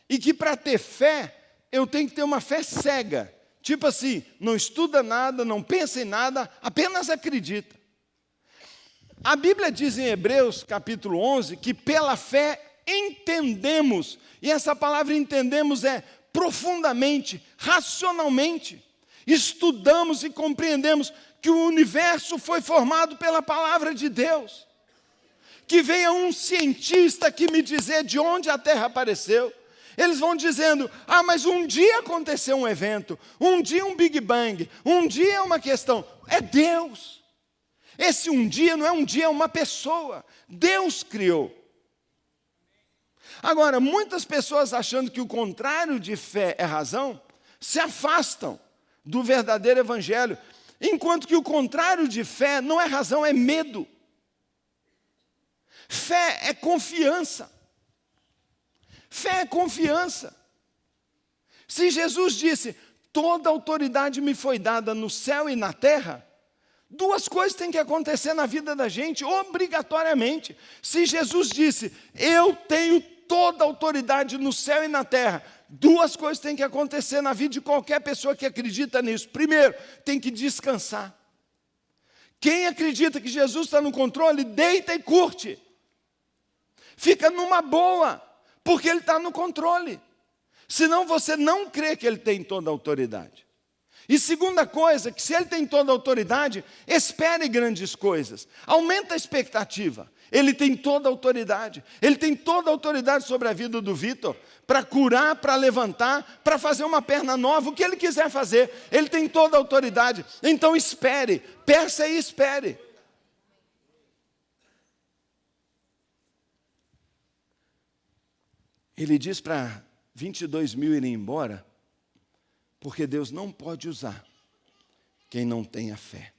E que para ter fé, eu tenho que ter uma fé cega. Tipo assim, não estuda nada, não pensa em nada, apenas acredita. A Bíblia diz em Hebreus, capítulo 11, que pela fé entendemos. E essa palavra entendemos é profundamente, racionalmente. Estudamos e compreendemos que o universo foi formado pela palavra de Deus. Que venha um cientista aqui me dizer de onde a Terra apareceu. Eles vão dizendo, mas um dia aconteceu um evento, um dia um Big Bang, um dia é uma questão. É Deus. Esse um dia não é um dia, é uma pessoa. Deus criou. Agora, muitas pessoas achando que o contrário de fé é razão, se afastam do verdadeiro evangelho, enquanto que o contrário de fé não é razão, é medo. Fé é confiança. Fé é confiança. Se Jesus disse, toda autoridade me foi dada no céu e na terra, duas coisas têm que acontecer na vida da gente, obrigatoriamente. Se Jesus disse, eu tenho toda autoridade no céu e na terra, duas coisas têm que acontecer na vida de qualquer pessoa que acredita nisso. Primeiro, tem que descansar. Quem acredita que Jesus está no controle, deita e curte. Fica numa boa, porque Ele está no controle. Senão você não crê que Ele tem toda a autoridade. E segunda coisa, que se Ele tem toda a autoridade, espere grandes coisas. Aumenta a expectativa. Ele tem toda a autoridade. Ele tem toda a autoridade sobre a vida do Vitor, para curar, para levantar, para fazer uma perna nova, o que Ele quiser fazer. Ele tem toda a autoridade. Então espere, peça e espere. Ele diz para 22 mil irem embora, porque Deus não pode usar quem não tenha fé.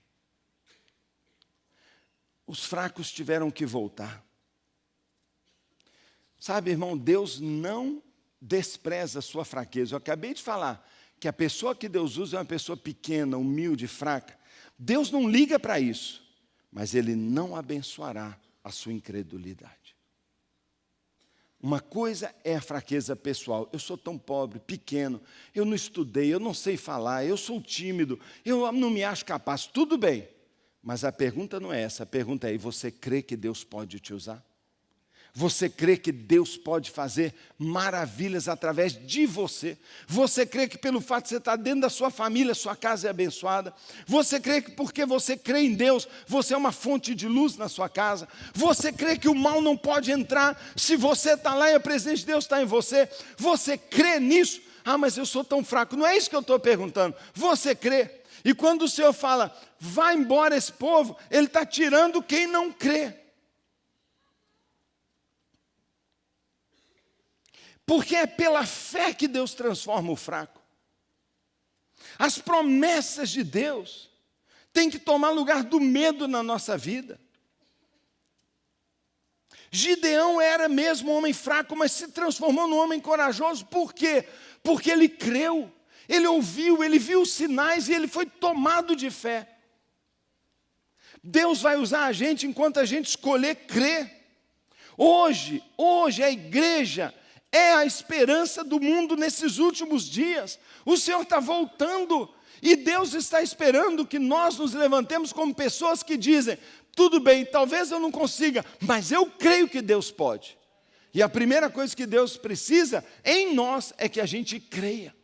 Os fracos tiveram que voltar. Sabe, irmão, Deus não despreza a sua fraqueza. Eu acabei de falar que a pessoa que Deus usa é uma pessoa pequena, humilde, fraca. Deus não liga para isso, mas Ele não abençoará a sua incredulidade. Uma coisa é a fraqueza pessoal. Eu sou tão pobre, pequeno, eu não estudei, eu não sei falar, eu sou tímido, eu não me acho capaz. Tudo bem, mas a pergunta não é essa. A pergunta é, e você crê que Deus pode te usar? Você crê que Deus pode fazer maravilhas através de você? Você crê que pelo fato de você estar dentro da sua família, sua casa é abençoada? Você crê que porque você crê em Deus, você é uma fonte de luz na sua casa? Você crê que o mal não pode entrar se você está lá e a presença de Deus está em você? Você crê nisso? Mas eu sou tão fraco. Não é isso que eu estou perguntando. Você crê? E quando o Senhor fala, vai embora esse povo, Ele está tirando quem não crê. Porque é pela fé que Deus transforma o fraco. As promessas de Deus têm que tomar lugar do medo na nossa vida. Gideão era mesmo um homem fraco, mas se transformou num homem corajoso. Por quê? Porque ele creu, ele ouviu, ele viu os sinais e ele foi tomado de fé. Deus vai usar a gente enquanto a gente escolher crer. Hoje a igreja é a esperança do mundo nesses últimos dias. O Senhor está voltando e Deus está esperando que nós nos levantemos como pessoas que dizem, tudo bem, talvez eu não consiga, mas eu creio que Deus pode. E a primeira coisa que Deus precisa em nós é que a gente creia.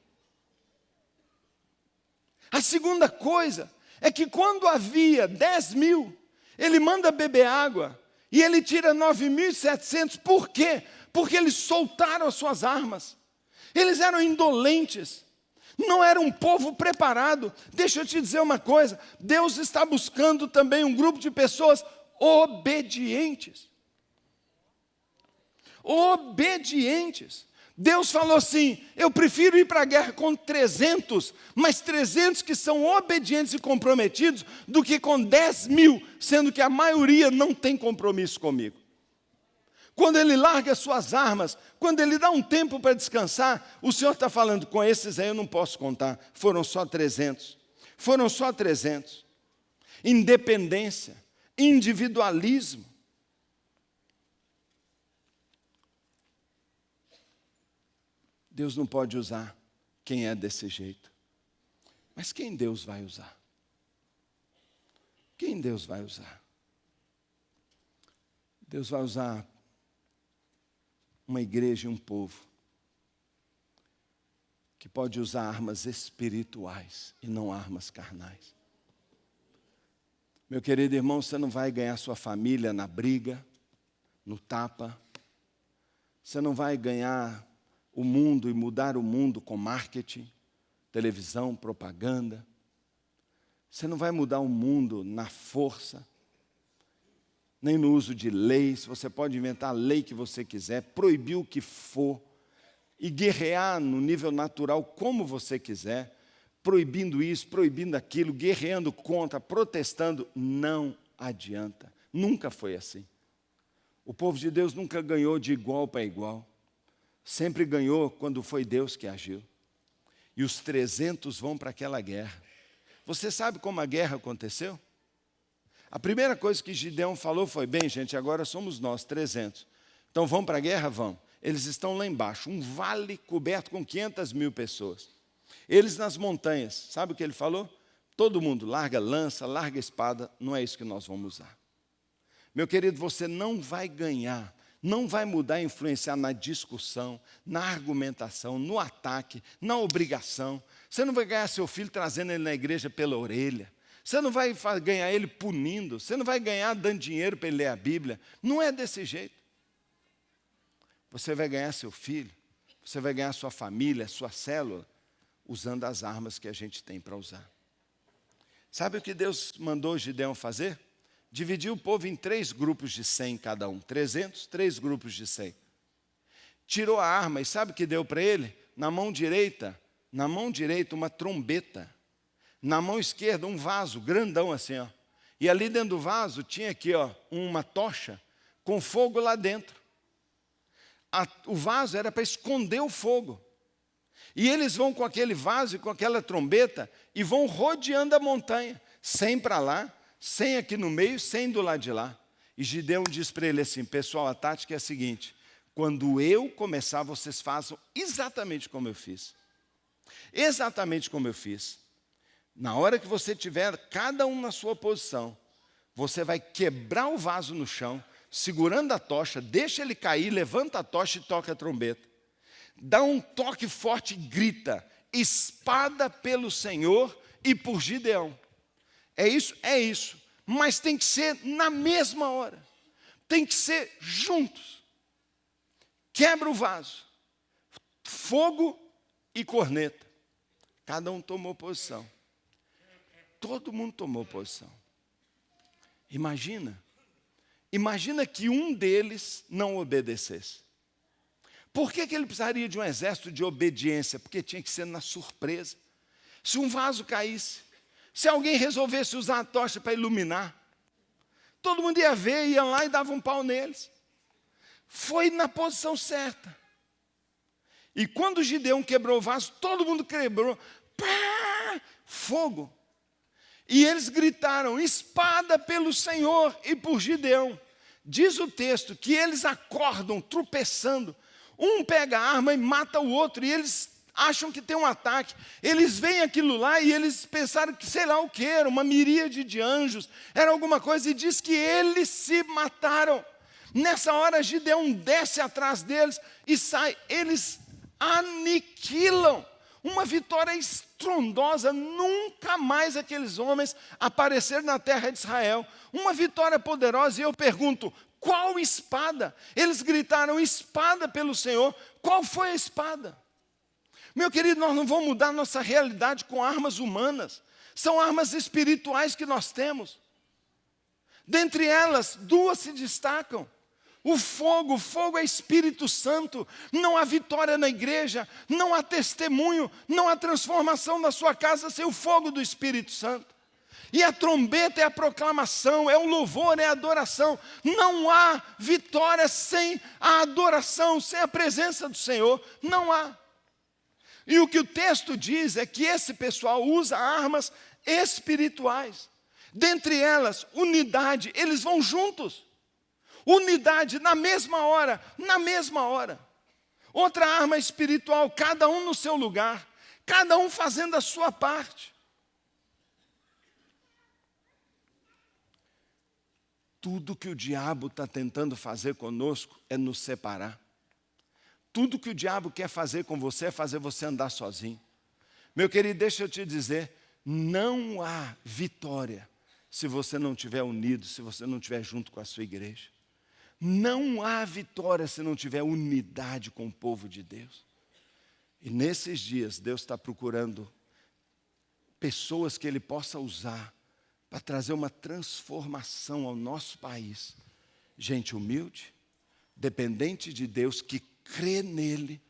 A segunda coisa é que quando havia 10 mil, Ele manda beber água e Ele tira 9.700, por quê? Porque eles soltaram as suas armas. Eles eram indolentes. Não era um povo preparado. Deixa eu te dizer uma coisa. Deus está buscando também um grupo de pessoas obedientes. Obedientes. Deus falou assim, eu prefiro ir para a guerra com 300, mas 300 que são obedientes e comprometidos, do que com 10 mil, sendo que a maioria não tem compromisso comigo. Quando Ele larga suas armas, quando Ele dá um tempo para descansar, o Senhor está falando, com esses aí eu não posso contar, foram só 300. Foram só 300. Independência individualismo. Deus não pode usar quem é desse jeito. Mas quem Deus vai usar? Quem Deus vai usar? Deus vai usar uma igreja e um povo que pode usar armas espirituais e não armas carnais. Meu querido irmão, você não vai ganhar sua família na briga, no tapa. Você não vai ganhar o mundo e mudar o mundo com marketing, televisão, propaganda. Você não vai mudar o mundo na força, nem no uso de leis. Você pode inventar a lei que você quiser, proibir o que for, e guerrear no nível natural como você quiser, proibindo isso, proibindo aquilo, guerreando contra, protestando. Não adianta. Nunca foi assim. O povo de Deus nunca ganhou de igual para igual. Sempre ganhou quando foi Deus que agiu. E os 300 vão para aquela guerra. Você sabe como a guerra aconteceu? A primeira coisa que Gideão falou foi: bem, gente, agora somos nós, 300. Então vamos para a guerra? Vamos. Eles estão lá embaixo, um vale coberto com 500 mil pessoas. Eles nas montanhas, sabe o que ele falou? Todo mundo, larga lança, larga espada, não é isso que nós vamos usar. Meu querido, você não vai ganhar, não vai mudar e influenciar na discussão, na argumentação, no ataque, na obrigação. Você não vai ganhar seu filho trazendo ele na igreja pela orelha. Você não vai ganhar ele punindo. Você não vai ganhar dando dinheiro para ele ler a Bíblia. Não é desse jeito. Você vai ganhar seu filho, você vai ganhar sua família, sua célula, usando as armas que a gente tem para usar. Sabe o que Deus mandou Gideão fazer? Dividir o povo em 3 grupos de 100 cada um. 300, 3 grupos de 100. Tirou a arma e sabe o que deu para ele? Na mão direita uma trombeta. Na mão esquerda um vaso grandão assim, ó. E ali dentro do vaso tinha aqui, ó, uma tocha com fogo lá dentro. O vaso era para esconder o fogo. E eles vão com aquele vaso e com aquela trombeta e vão rodeando a montanha, 100 para lá, 100 aqui no meio, 100 do lado de lá. E Gideão diz para ele assim: pessoal, a tática é a seguinte: quando eu começar, vocês façam exatamente como eu fiz. Exatamente como eu fiz. Na hora que você tiver cada um na sua posição, você vai quebrar o vaso no chão, segurando a tocha, deixa ele cair, levanta a tocha e toca a trombeta. Dá um toque forte e grita: espada pelo Senhor e por Gideão. É isso? É isso. Mas tem que ser na mesma hora. Tem que ser juntos. Quebra o vaso. Fogo e corneta. Cada um tomou posição. Todo mundo tomou posição. Imagina que um deles não obedecesse. Por que ele precisaria de um exército de obediência? Porque tinha que ser na surpresa. Se um vaso caísse, se alguém resolvesse usar a tocha para iluminar, todo mundo ia ver, ia lá e dava um pau neles. Foi na posição certa. E quando Gideão quebrou o vaso, todo mundo quebrou. Pá! Fogo. E eles gritaram: espada pelo Senhor e por Gideão. Diz o texto que eles acordam tropeçando. Um pega a arma e mata o outro. E eles acham que tem um ataque. Eles veem aquilo lá e eles pensaram que sei lá o que era, uma miríade de anjos. Era alguma coisa, e diz que eles se mataram. Nessa hora Gideão desce atrás deles e sai. Eles aniquilam. Uma vitória estrondosa, nunca mais aqueles homens apareceram na terra de Israel. Uma vitória poderosa, e eu pergunto: qual espada? Eles gritaram: espada pelo Senhor. Qual foi a espada? Meu querido, nós não vamos mudar nossa realidade com armas humanas. São armas espirituais que nós temos. Dentre elas, 2 se destacam. O fogo é Espírito Santo. Não há vitória na igreja, não há testemunho, não há transformação na sua casa sem o fogo do Espírito Santo. E a trombeta é a proclamação, é o louvor, é a adoração. Não há vitória sem a adoração, sem a presença do Senhor. Não há. E o que o texto diz é que esse pessoal usa armas espirituais. Dentre elas, unidade, eles vão juntos. Unidade na mesma hora, na mesma hora. Outra arma espiritual, cada um no seu lugar, cada um fazendo a sua parte. Tudo que o diabo está tentando fazer conosco é nos separar. Tudo que o diabo quer fazer com você é fazer você andar sozinho. Meu querido, deixa eu te dizer, não há vitória se você não estiver unido, se você não estiver junto com a sua igreja. Não há vitória se não tiver unidade com o povo de Deus. E nesses dias, Deus está procurando pessoas que Ele possa usar para trazer uma transformação ao nosso país. Gente humilde, dependente de Deus, que crê nele,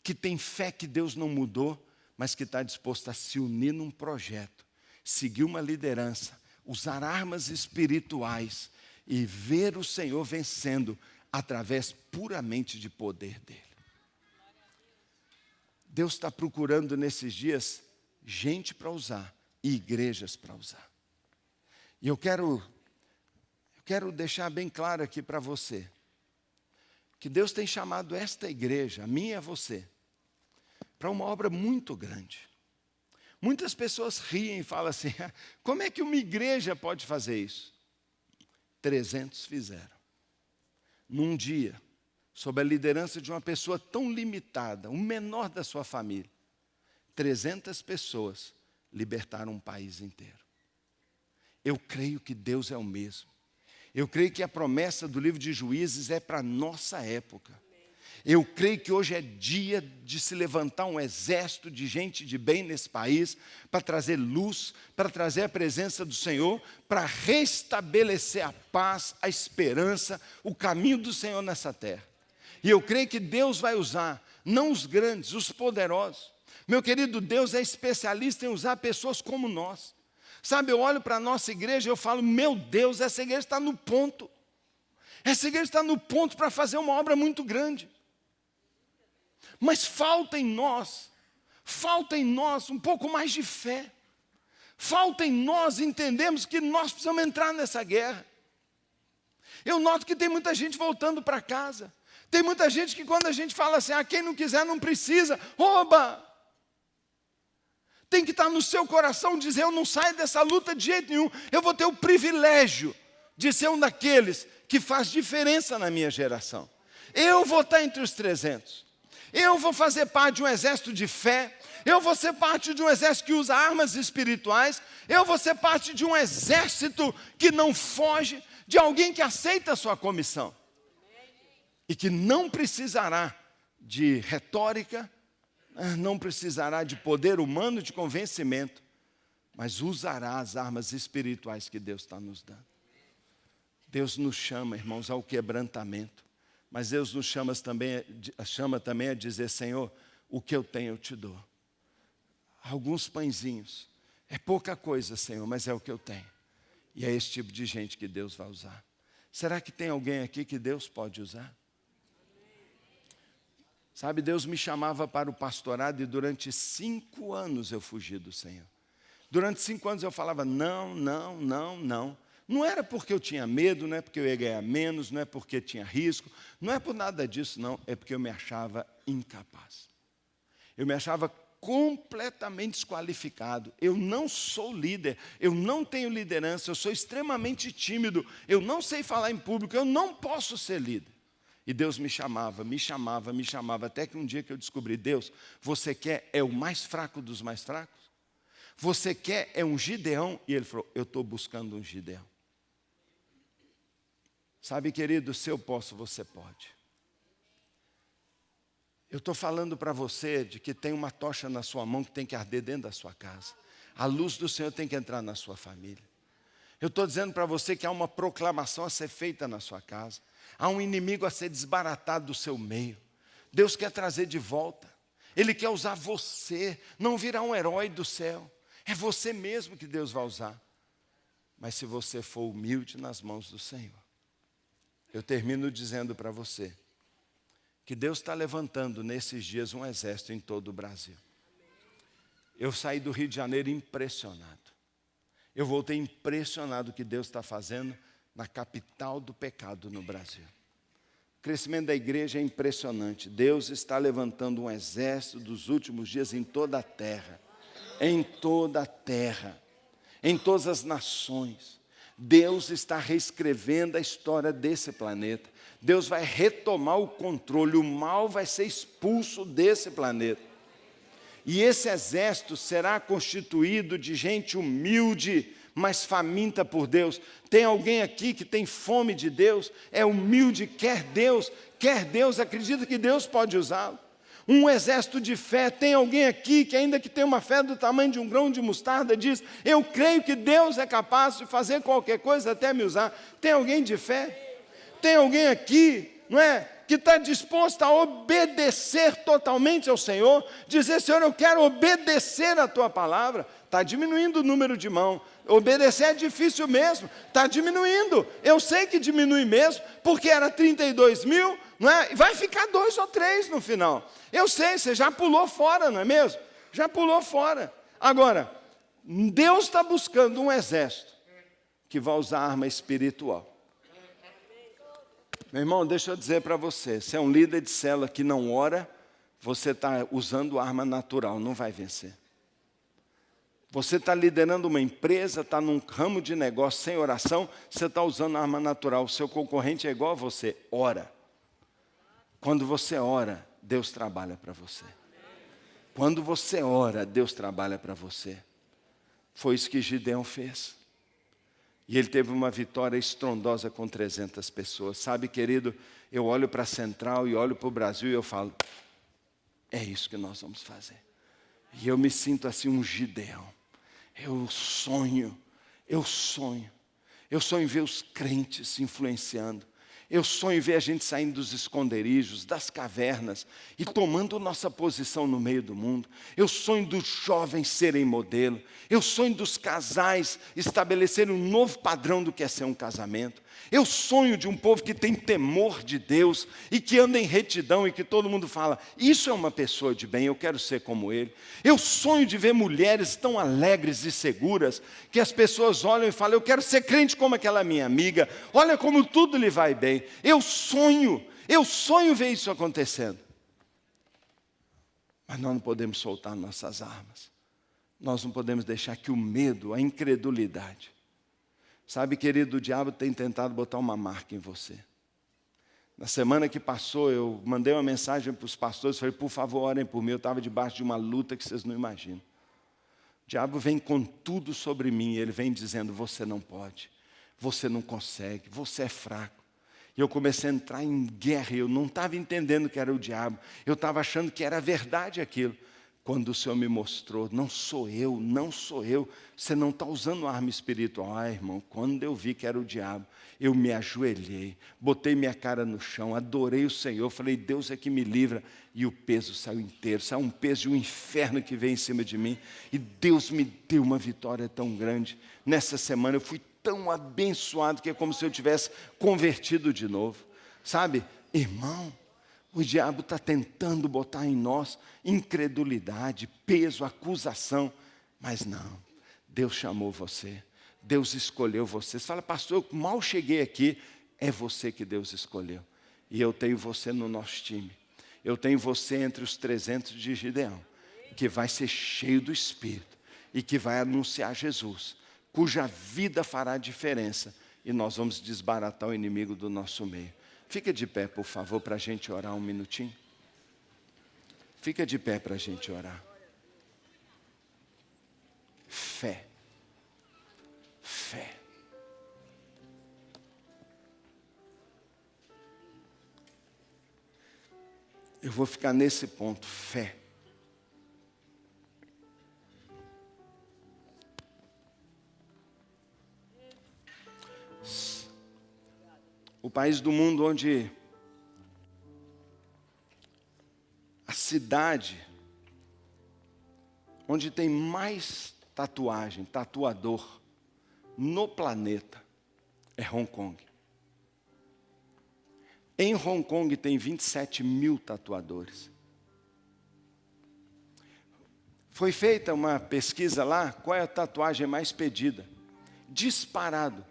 que tem fé que Deus não mudou, mas que está disposto a se unir num projeto, seguir uma liderança, usar armas espirituais e ver o Senhor vencendo através puramente de poder dele. Deus está procurando nesses dias gente para usar e igrejas para usar. E eu quero deixar bem claro aqui para você, que Deus tem chamado esta igreja, a mim e a você, para uma obra muito grande. Muitas pessoas riem e falam assim, como é que uma igreja pode fazer isso? 300 fizeram. Num dia, sob a liderança de uma pessoa tão limitada, o menor da sua família, 300 pessoas libertaram um país inteiro. Eu creio que Deus é o mesmo. Eu creio que a promessa do livro de Juízes é para a nossa época. Eu creio que hoje é dia de se levantar um exército de gente de bem nesse país, para trazer luz, para trazer a presença do Senhor, para restabelecer a paz, a esperança, o caminho do Senhor nessa terra. E eu creio que Deus vai usar, não os grandes, os poderosos. Meu querido, Deus é especialista em usar pessoas como nós. Sabe, eu olho para a nossa igreja e eu falo, meu Deus, essa igreja está no ponto. Essa igreja está no ponto para fazer uma obra muito grande. Mas falta em nós um pouco mais de fé. Falta em nós entendermos que nós precisamos entrar nessa guerra. Eu noto que tem muita gente voltando para casa. Tem muita gente que quando a gente fala assim, quem não quiser não precisa, rouba. Tem que estar no seu coração dizer, eu não saio dessa luta de jeito nenhum. Eu vou ter o privilégio de ser um daqueles que faz diferença na minha geração. Eu vou estar entre os 300. Eu vou fazer parte de um exército de fé. Eu vou ser parte de um exército que usa armas espirituais. Eu vou ser parte de um exército que não foge, de alguém que aceita a sua comissão. E que não precisará de retórica, não precisará de poder humano de convencimento, mas usará as armas espirituais que Deus está nos dando. Deus nos chama, irmãos, ao quebrantamento. Mas Deus nos chama também a dizer, Senhor, o que eu tenho eu te dou. Alguns pãezinhos. É pouca coisa, Senhor, mas é o que eu tenho. E é esse tipo de gente que Deus vai usar. Será que tem alguém aqui que Deus pode usar? Sabe, Deus me chamava para o pastorado e durante 5 anos eu fugi do Senhor. Durante 5 anos eu falava, não. Não era porque eu tinha medo, não é porque eu ia ganhar menos, não é porque tinha risco, não é por nada disso, não. É porque eu me achava incapaz. Eu me achava completamente desqualificado. Eu não sou líder, eu não tenho liderança, eu sou extremamente tímido, eu não sei falar em público, eu não posso ser líder. E Deus me chamava, até que um dia que eu descobri, Deus, você quer o mais fraco dos mais fracos? Você quer um Gideão? E Ele falou, eu estou buscando um Gideão. Sabe, querido, se eu posso, você pode. Eu estou falando para você de que tem uma tocha na sua mão que tem que arder dentro da sua casa. A luz do Senhor tem que entrar na sua família. Eu estou dizendo para você que há uma proclamação a ser feita na sua casa. Há um inimigo a ser desbaratado do seu meio. Deus quer trazer de volta. Ele quer usar você, não virar um herói do céu. É você mesmo que Deus vai usar. Mas se você for humilde nas mãos do Senhor. Eu termino dizendo para você que Deus está levantando nesses dias um exército em todo o Brasil. Eu saí do Rio de Janeiro impressionado. Eu voltei impressionado do que Deus está fazendo na capital do pecado no Brasil. O crescimento da igreja é impressionante. Deus está levantando um exército dos últimos dias em toda a terra. Em toda a terra. Em todas as nações. Deus está reescrevendo a história desse planeta. Deus vai retomar o controle. O mal vai ser expulso desse planeta. E esse exército será constituído de gente humilde, mas faminta por Deus. Tem alguém aqui que tem fome de Deus, é humilde, quer Deus, acredita que Deus pode usá-lo. Um exército de fé. Tem alguém aqui que, ainda que tenha uma fé do tamanho de um grão de mostarda, diz: eu creio que Deus é capaz de fazer qualquer coisa até me usar. Tem alguém de fé? Tem alguém aqui, não é, que está disposto a obedecer totalmente ao Senhor, dizer: Senhor, eu quero obedecer a Tua palavra. Está diminuindo o número de mãos. Obedecer é difícil mesmo, está diminuindo. Eu sei que diminui mesmo, porque era 32 mil, não é? Vai ficar 2 ou 3 no final. Eu sei, você já pulou fora, não é mesmo? Já pulou fora. Agora, Deus está buscando um exército que vai usar arma espiritual. Meu irmão, deixa eu dizer para você, se é um líder de célula que não ora, você está usando arma natural, não vai vencer. Você está liderando uma empresa, está num ramo de negócio sem oração, você está usando arma natural. O seu concorrente é igual a você, ora. Quando você ora, Deus trabalha para você. Quando você ora, Deus trabalha para você. Foi isso que Gideão fez. E ele teve uma vitória estrondosa com 300 pessoas. Sabe, querido, eu olho para a Central e olho para o Brasil e eu falo: é isso que nós vamos fazer. E eu me sinto assim um Gideão. Eu sonho em ver os crentes se influenciando. Eu sonho em ver a gente saindo dos esconderijos, das cavernas e tomando nossa posição no meio do mundo. Eu sonho dos jovens serem modelo. Eu sonho dos casais estabelecerem um novo padrão do que é ser um casamento. Eu sonho de um povo que tem temor de Deus e que anda em retidão e que todo mundo fala: isso é uma pessoa de bem, eu quero ser como ele. Eu sonho de ver mulheres tão alegres e seguras que as pessoas olham e falam: eu quero ser crente como aquela minha amiga. Olha como tudo lhe vai bem. Eu sonho ver isso acontecendo. Mas nós não podemos soltar nossas armas. Nós não podemos deixar que o medo, a incredulidade. Sabe, querido, o diabo tem tentado botar uma marca em você. Na semana que passou, eu mandei uma mensagem para os pastores, falei: por favor, orem por mim. Eu estava debaixo de uma luta que vocês não imaginam. O diabo vem com tudo sobre mim, ele vem dizendo: você não pode, você não consegue, você é fraco. E eu comecei a entrar em guerra, e eu não estava entendendo que era o diabo, eu estava achando que era verdade aquilo. Quando o Senhor me mostrou: não sou eu, você não está usando arma espiritual. Ah, irmão, quando eu vi que era o diabo, eu me ajoelhei, botei minha cara no chão, adorei o Senhor, falei: Deus é que me livra. E o peso saiu inteiro, saiu um peso de um inferno que veio em cima de mim, e Deus me deu uma vitória tão grande. Nessa semana eu fui tão abençoado que é como se eu tivesse convertido de novo. Sabe, irmão, o diabo está tentando botar em nós incredulidade, peso, acusação. Mas não, Deus chamou você, Deus escolheu você. Você fala: pastor, eu mal cheguei aqui. É você que Deus escolheu. E eu tenho você no nosso time. Eu tenho você entre os 300 de Gideão, que vai ser cheio do Espírito e que vai anunciar Jesus, cuja vida fará diferença. E nós vamos desbaratar o inimigo do nosso meio. Fica de pé, por favor, para a gente orar um minutinho. Fica de pé para a gente orar. Fé. Fé. Eu vou ficar nesse ponto, fé. O país do mundo onde a cidade, onde tem mais tatuagem, tatuador no planeta, é Hong Kong. Em Hong Kong tem 27 mil tatuadores. Foi feita uma pesquisa lá, qual é a tatuagem mais pedida? disparado.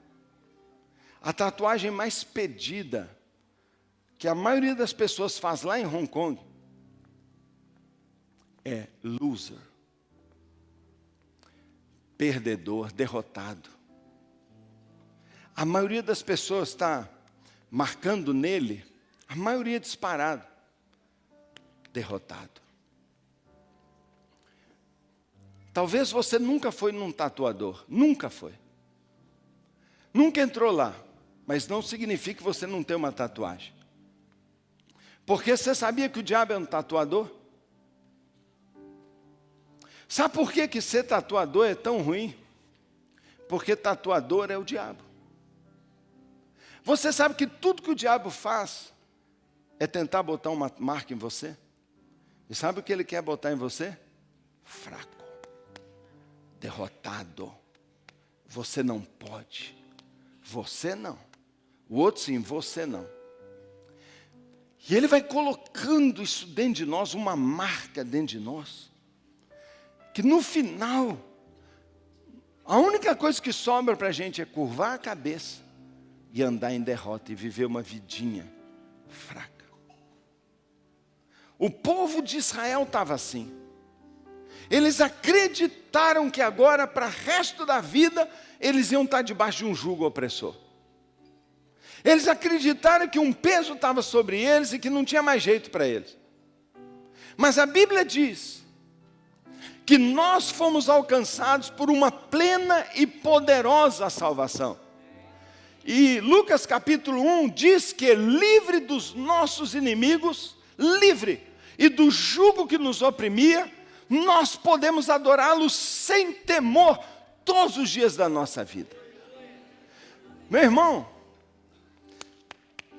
A tatuagem mais pedida, que a maioria das pessoas faz lá em Hong Kong, é loser. Perdedor, derrotado. A maioria das pessoas está marcando nele, a maioria disparado, derrotado. Talvez você nunca foi num tatuador, nunca foi. Nunca entrou lá, mas não significa que você não tem uma tatuagem. Porque você sabia que o diabo é um tatuador? Sabe por que ser tatuador é tão ruim? Porque tatuador é o diabo. Você sabe que tudo que o diabo faz é tentar botar uma marca em você? E sabe o que ele quer botar em você? Fraco, derrotado. Você não pode. Você não. O outro sim, você não. E ele vai colocando isso dentro de nós, uma marca dentro de nós, que no final, a única coisa que sobra para a gente é curvar a cabeça e andar em derrota e viver uma vidinha fraca. O povo de Israel estava assim. Eles acreditaram que agora, para o resto da vida, eles iam estar debaixo de um jugo opressor. Eles acreditaram que um peso estava sobre eles e que não tinha mais jeito para eles. Mas a Bíblia diz que nós fomos alcançados por uma plena e poderosa salvação. E Lucas capítulo 1 diz que livre dos nossos inimigos, livre, e do jugo que nos oprimia, nós podemos adorá-lo sem temor todos os dias da nossa vida. Meu irmão,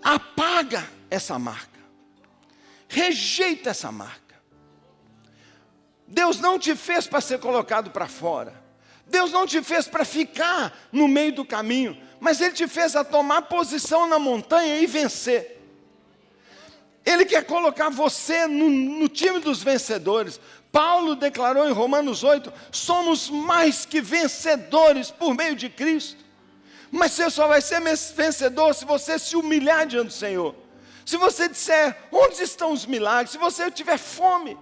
apaga essa marca, rejeita essa marca. Deus não te fez para ser colocado para fora. Deus não te fez para ficar no meio do caminho, mas Ele te fez a tomar posição na montanha e vencer. Ele quer colocar você no time dos vencedores. Paulo declarou em Romanos 8, somos mais que vencedores por meio de Cristo. Mas você só vai ser vencedor se você se humilhar diante do Senhor. Se você disser, onde estão os milagres? Se você tiver fome.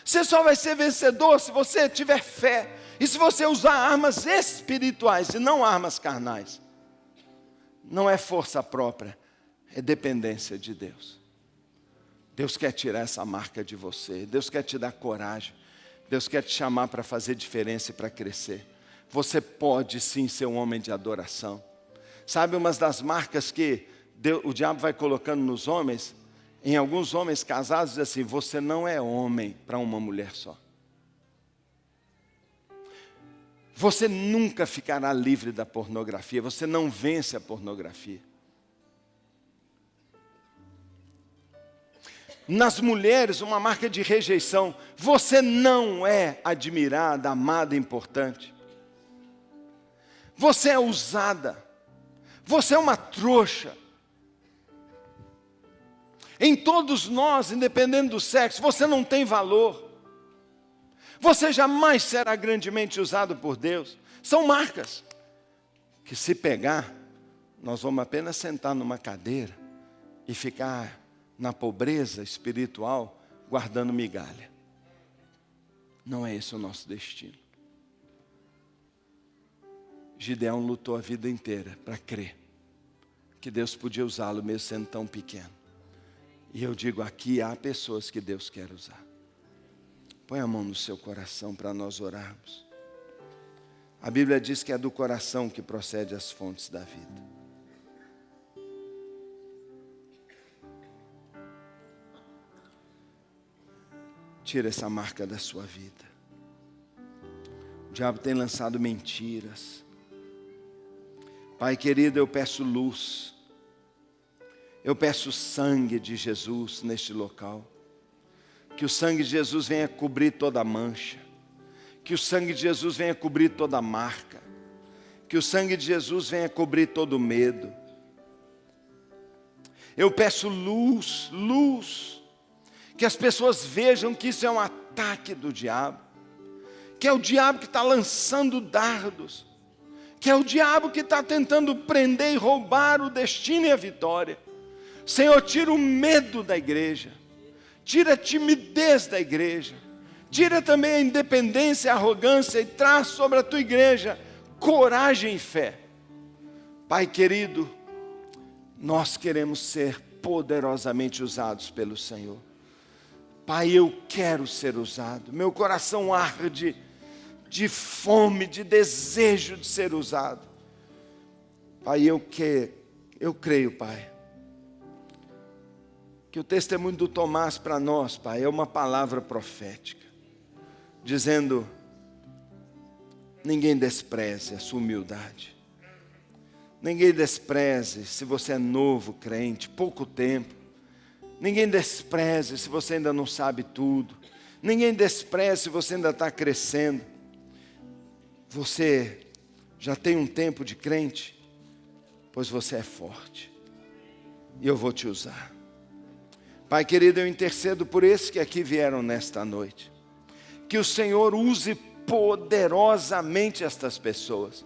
Você só vai ser vencedor se você tiver fé. E se você usar armas espirituais e não armas carnais. Não é força própria, é dependência de Deus. Deus quer tirar essa marca de você. Deus quer te dar coragem. Deus quer te chamar para fazer diferença e para crescer. Você pode sim ser um homem de adoração. Sabe umas das marcas que o diabo vai colocando nos homens? Em alguns homens casados diz assim, você não é homem para uma mulher só. Você nunca ficará livre da pornografia, você não vence a pornografia. Nas mulheres, uma marca de rejeição, você não é admirada, amada, importante. Você é usada, você é uma trouxa. Em todos nós, independente do sexo, você não tem valor. Você jamais será grandemente usado por Deus. São marcas que, se pegar, nós vamos apenas sentar numa cadeira e ficar na pobreza espiritual, guardando migalha. Não é esse o nosso destino. Gideão lutou a vida inteira para crer que Deus podia usá-lo mesmo sendo tão pequeno. E eu digo, aqui há pessoas que Deus quer usar. Põe a mão no seu coração para nós orarmos. A Bíblia diz que é do coração que procede as fontes da vida. Tira essa marca da sua vida. O diabo tem lançado mentiras. Pai querido, eu peço luz. Eu peço sangue de Jesus neste local. Que o sangue de Jesus venha cobrir toda mancha. Que o sangue de Jesus venha cobrir toda marca. Que o sangue de Jesus venha cobrir todo medo. Eu peço luz, luz. Que as pessoas vejam que isso é um ataque do diabo. Que é o diabo que está lançando dardos. que é o diabo que está tentando prender e roubar o destino e a vitória. Senhor, tira o medo da igreja, tira a timidez da igreja, tira também a independência, a arrogância e traz sobre a tua igreja coragem e fé. Pai querido, nós queremos ser poderosamente usados pelo Senhor. Pai, eu quero ser usado, meu coração arde de fome, de desejo de ser usado. Pai, eu creio, Pai, que o testemunho do Tomás para nós, Pai, é uma palavra profética, dizendo: ninguém despreze a sua humildade, ninguém despreze se você é novo crente, pouco tempo, ninguém despreze se você ainda não sabe tudo, ninguém despreze se você ainda está crescendo. Você já tem um tempo de crente, pois você é forte, e eu vou te usar. Pai querido, eu intercedo por esses que aqui vieram nesta noite, que o Senhor use poderosamente estas pessoas,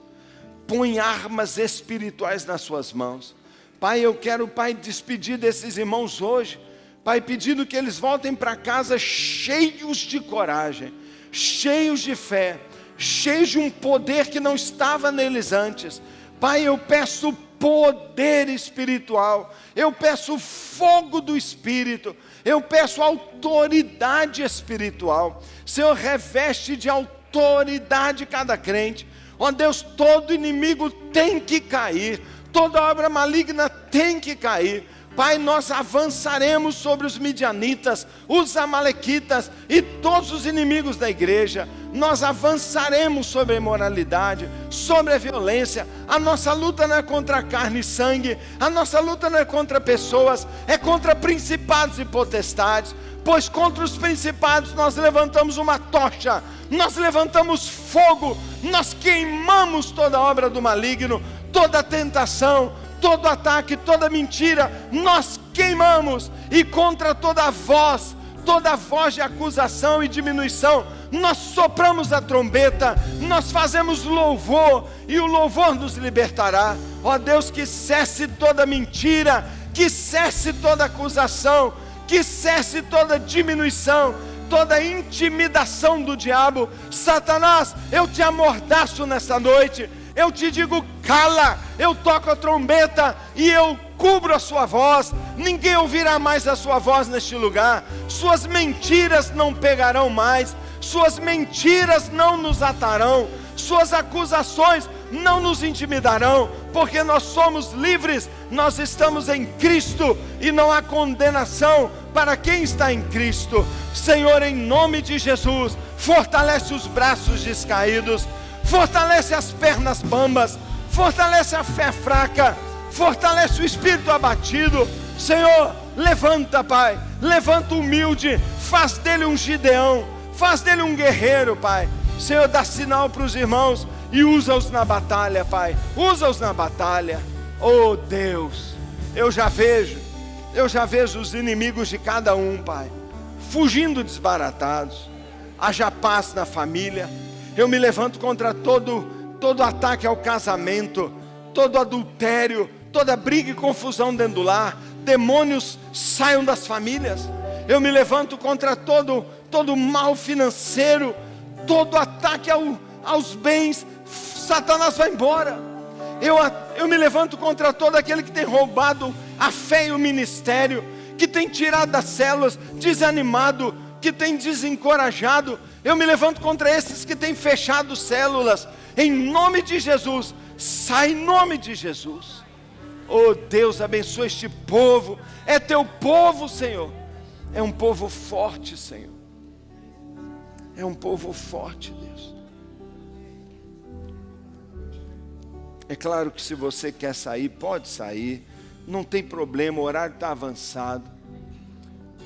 põe armas espirituais nas suas mãos. Pai, eu quero, Pai, despedir desses irmãos hoje, Pai, pedindo que eles voltem para casa cheios de coragem, cheios de fé, cheios de um poder que não estava neles antes. Pai, eu peço poder espiritual, eu peço fogo do Espírito, eu peço autoridade espiritual. Senhor, reveste de autoridade cada crente. Ó Deus, todo inimigo tem que cair, toda obra maligna tem que cair. Pai, nós avançaremos sobre os midianitas, os amalequitas e todos os inimigos da igreja. Nós avançaremos sobre a imoralidade, sobre a violência. A nossa luta não é contra carne e sangue, a nossa luta não é contra pessoas, é contra principados e potestades. Pois contra os principados nós levantamos uma tocha, nós levantamos fogo, nós queimamos toda obra do maligno, toda tentação, todo ataque, toda mentira, nós queimamos. E contra toda voz de acusação e diminuição, nós sopramos a trombeta, nós fazemos louvor, e o louvor nos libertará. Ó Deus, que cesse toda mentira, que cesse toda acusação, que cesse toda diminuição, toda intimidação do diabo. Satanás, eu te amordaço nessa noite, eu te digo cala, eu toco a trombeta e eu cubro a sua voz, ninguém ouvirá mais a sua voz neste lugar, suas mentiras não pegarão mais, suas mentiras não nos atarão, suas acusações não nos intimidarão, porque nós somos livres, nós estamos em Cristo e não há condenação para quem está em Cristo. Senhor, em nome de Jesus, fortalece os braços descaídos, fortalece as pernas bambas, fortalece a fé fraca, fortalece o espírito abatido. Senhor, levanta, Pai, levanta o humilde, faz dele um Gideão, faz dele um guerreiro, Pai. Senhor, dá sinal para os irmãos e usa-os na batalha, Pai, usa-os na batalha. Oh Deus, eu já vejo os inimigos de cada um, Pai, fugindo desbaratados. Haja paz na família. Eu me levanto contra todo ataque ao casamento, todo adultério, toda briga e confusão dentro do lar. Demônios saiam das famílias. Eu me levanto contra todo mal financeiro, todo ataque aos bens. Satanás vai embora. Eu me levanto contra todo aquele que tem roubado a fé e o ministério, que tem tirado das células, desanimado, que tem desencorajado. Eu me levanto contra esses que têm fechado células. Em nome de Jesus, sai em nome de Jesus. Oh Deus, abençoa este povo. É teu povo, Senhor. É um povo forte, Senhor. É um povo forte, Deus. É claro que se você quer sair, pode sair. Não tem problema, o horário está avançado.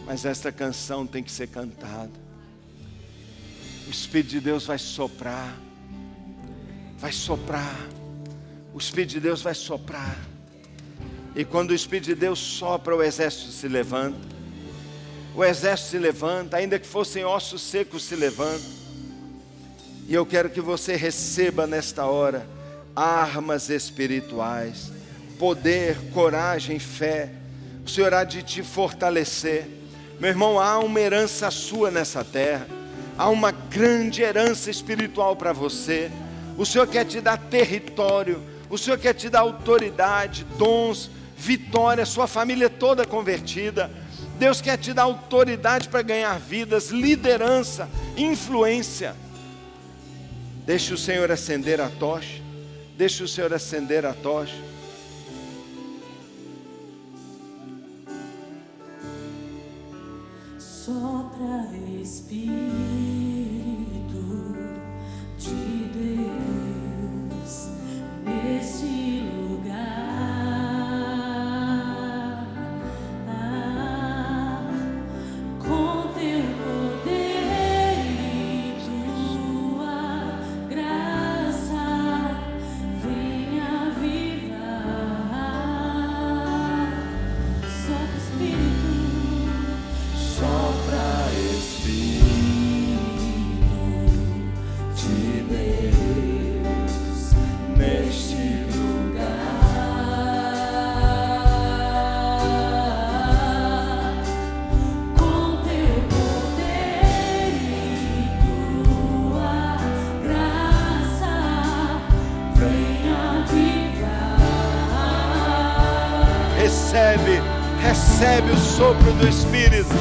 Mas esta canção tem que ser cantada. O Espírito de Deus vai soprar. Vai soprar. O Espírito de Deus vai soprar. E quando o Espírito de Deus sopra, o exército se levanta. O exército se levanta, ainda que fossem ossos secos, se levanta. E eu quero que você receba nesta hora armas espirituais, poder, coragem, fé. O Senhor há de te fortalecer. Meu irmão, há uma herança sua nessa terra. Há uma grande herança espiritual para você. O Senhor quer te dar território. O Senhor quer te dar autoridade, dons, vitória, sua família toda convertida. Deus quer te dar autoridade para ganhar vidas, liderança, influência. Deixe o Senhor acender a tocha. Deixe o Senhor acender a tocha. Sopra Espírito de Deus neste lugar, com teu poder e tua graça, venha avivar. Sopra Espírito. Sopra Espírito de Deus neste lugar, com teu poder e tua graça, venha avivar. Recebe o sopro do Espírito.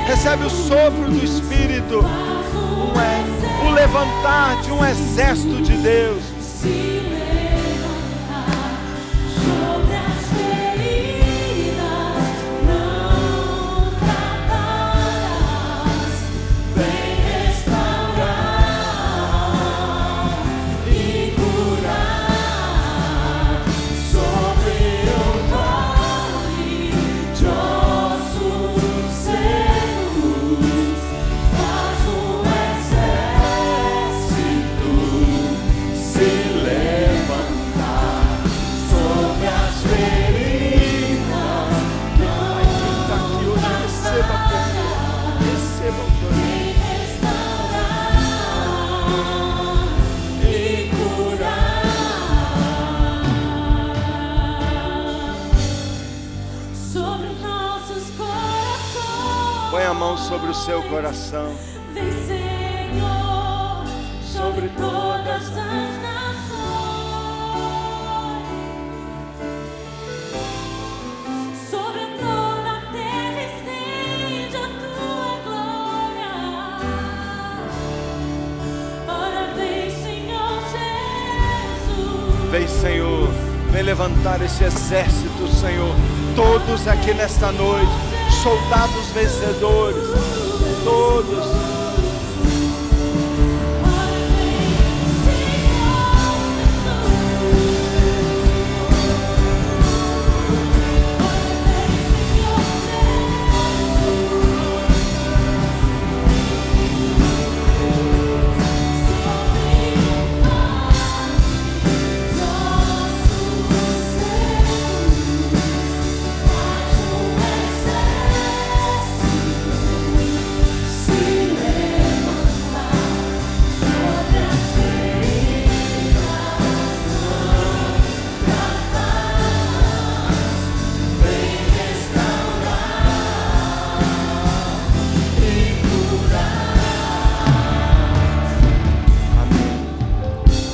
Recebe o sopro do Espírito, o levantar de um exército de Deus. Se levantar sobre as feridas não tratadas, vem restaurar e curar sobre o vale de ossos secos. Faz um exército se levantar sobre as feridas não tratadas, Receba autoridade. vem restaurar e curar sobre os nossos corações. Põe a mão sobre o seu coração. Vem, Senhor, sobre todas as nações, sobre toda a terra estende a tua glória. Ora, vem, Senhor Jesus. Vem, Senhor, vem levantar esse exército, Senhor. Todos aqui nesta noite, soldados vencedores, todos. Ora, vem, Senhor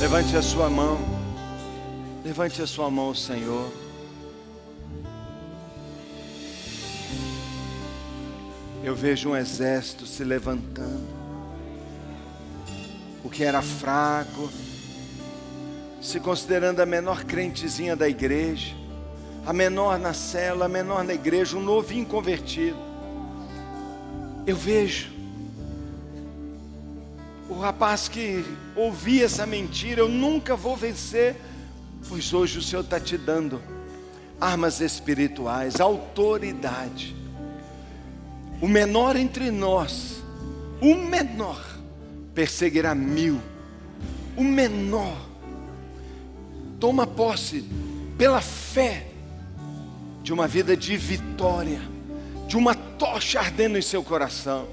Levante a sua mão. Levante a sua mão, Senhor. Eu vejo um exército se levantando. O que era fraco, se considerando a menor crentezinha da igreja, a menor na célula, a menor na igreja, um novinho convertido. Eu vejo o rapaz que ouvia essa mentira: eu nunca vou vencer. Pois hoje o Senhor está te dando armas espirituais, autoridade. O menor entre nós, o menor, perseguirá 1000. O menor toma posse pela fé de uma vida de vitória, de uma tocha ardendo em seu coração.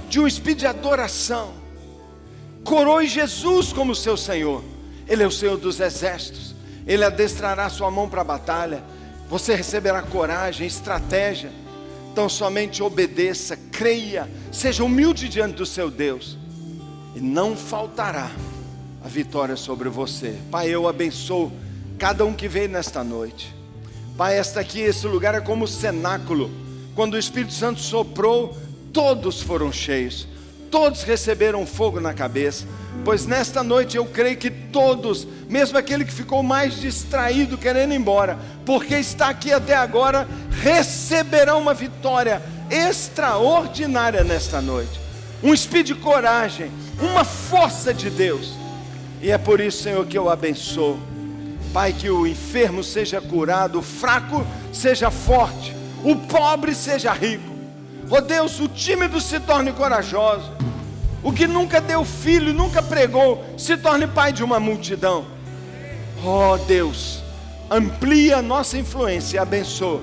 de um espírito de adoração. Coroe Jesus como seu Senhor. Ele é o Senhor dos exércitos. Ele adestrará sua mão para a batalha. Você receberá coragem, estratégia. Então somente obedeça, creia, seja humilde diante do seu Deus, e não faltará a vitória sobre você. Pai, eu abençoo cada um que veio nesta noite. Pai, esse lugar é como o cenáculo. Quando o Espírito Santo soprou, todos foram cheios, todos receberam fogo na cabeça. Pois nesta noite eu creio que todos, mesmo aquele que ficou mais distraído querendo ir embora, porque está aqui até agora, receberão uma vitória extraordinária nesta noite. Um espírito de coragem, uma força de Deus. E é por isso, Senhor, que eu abençoo. Pai, que o enfermo seja curado, o fraco seja forte, o pobre seja rico. Oh Deus, o tímido se torne corajoso. O que nunca deu filho, nunca pregou, se torne pai de uma multidão. Oh Deus, amplia a nossa influência e abençoa.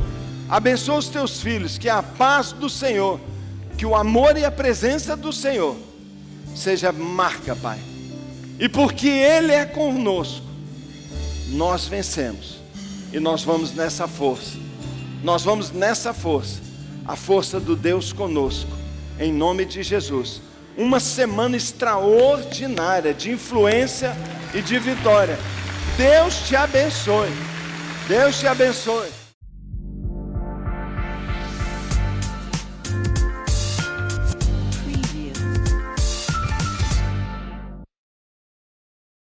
Abençoa os teus filhos, que a paz do Senhor, que o amor e a presença do Senhor seja marca, Pai. E porque Ele é conosco, nós vencemos. E nós vamos nessa força. Nós vamos nessa força. A força do Deus conosco. Em nome de Jesus. Uma semana extraordinária de influência e de vitória. Deus te abençoe. Deus te abençoe.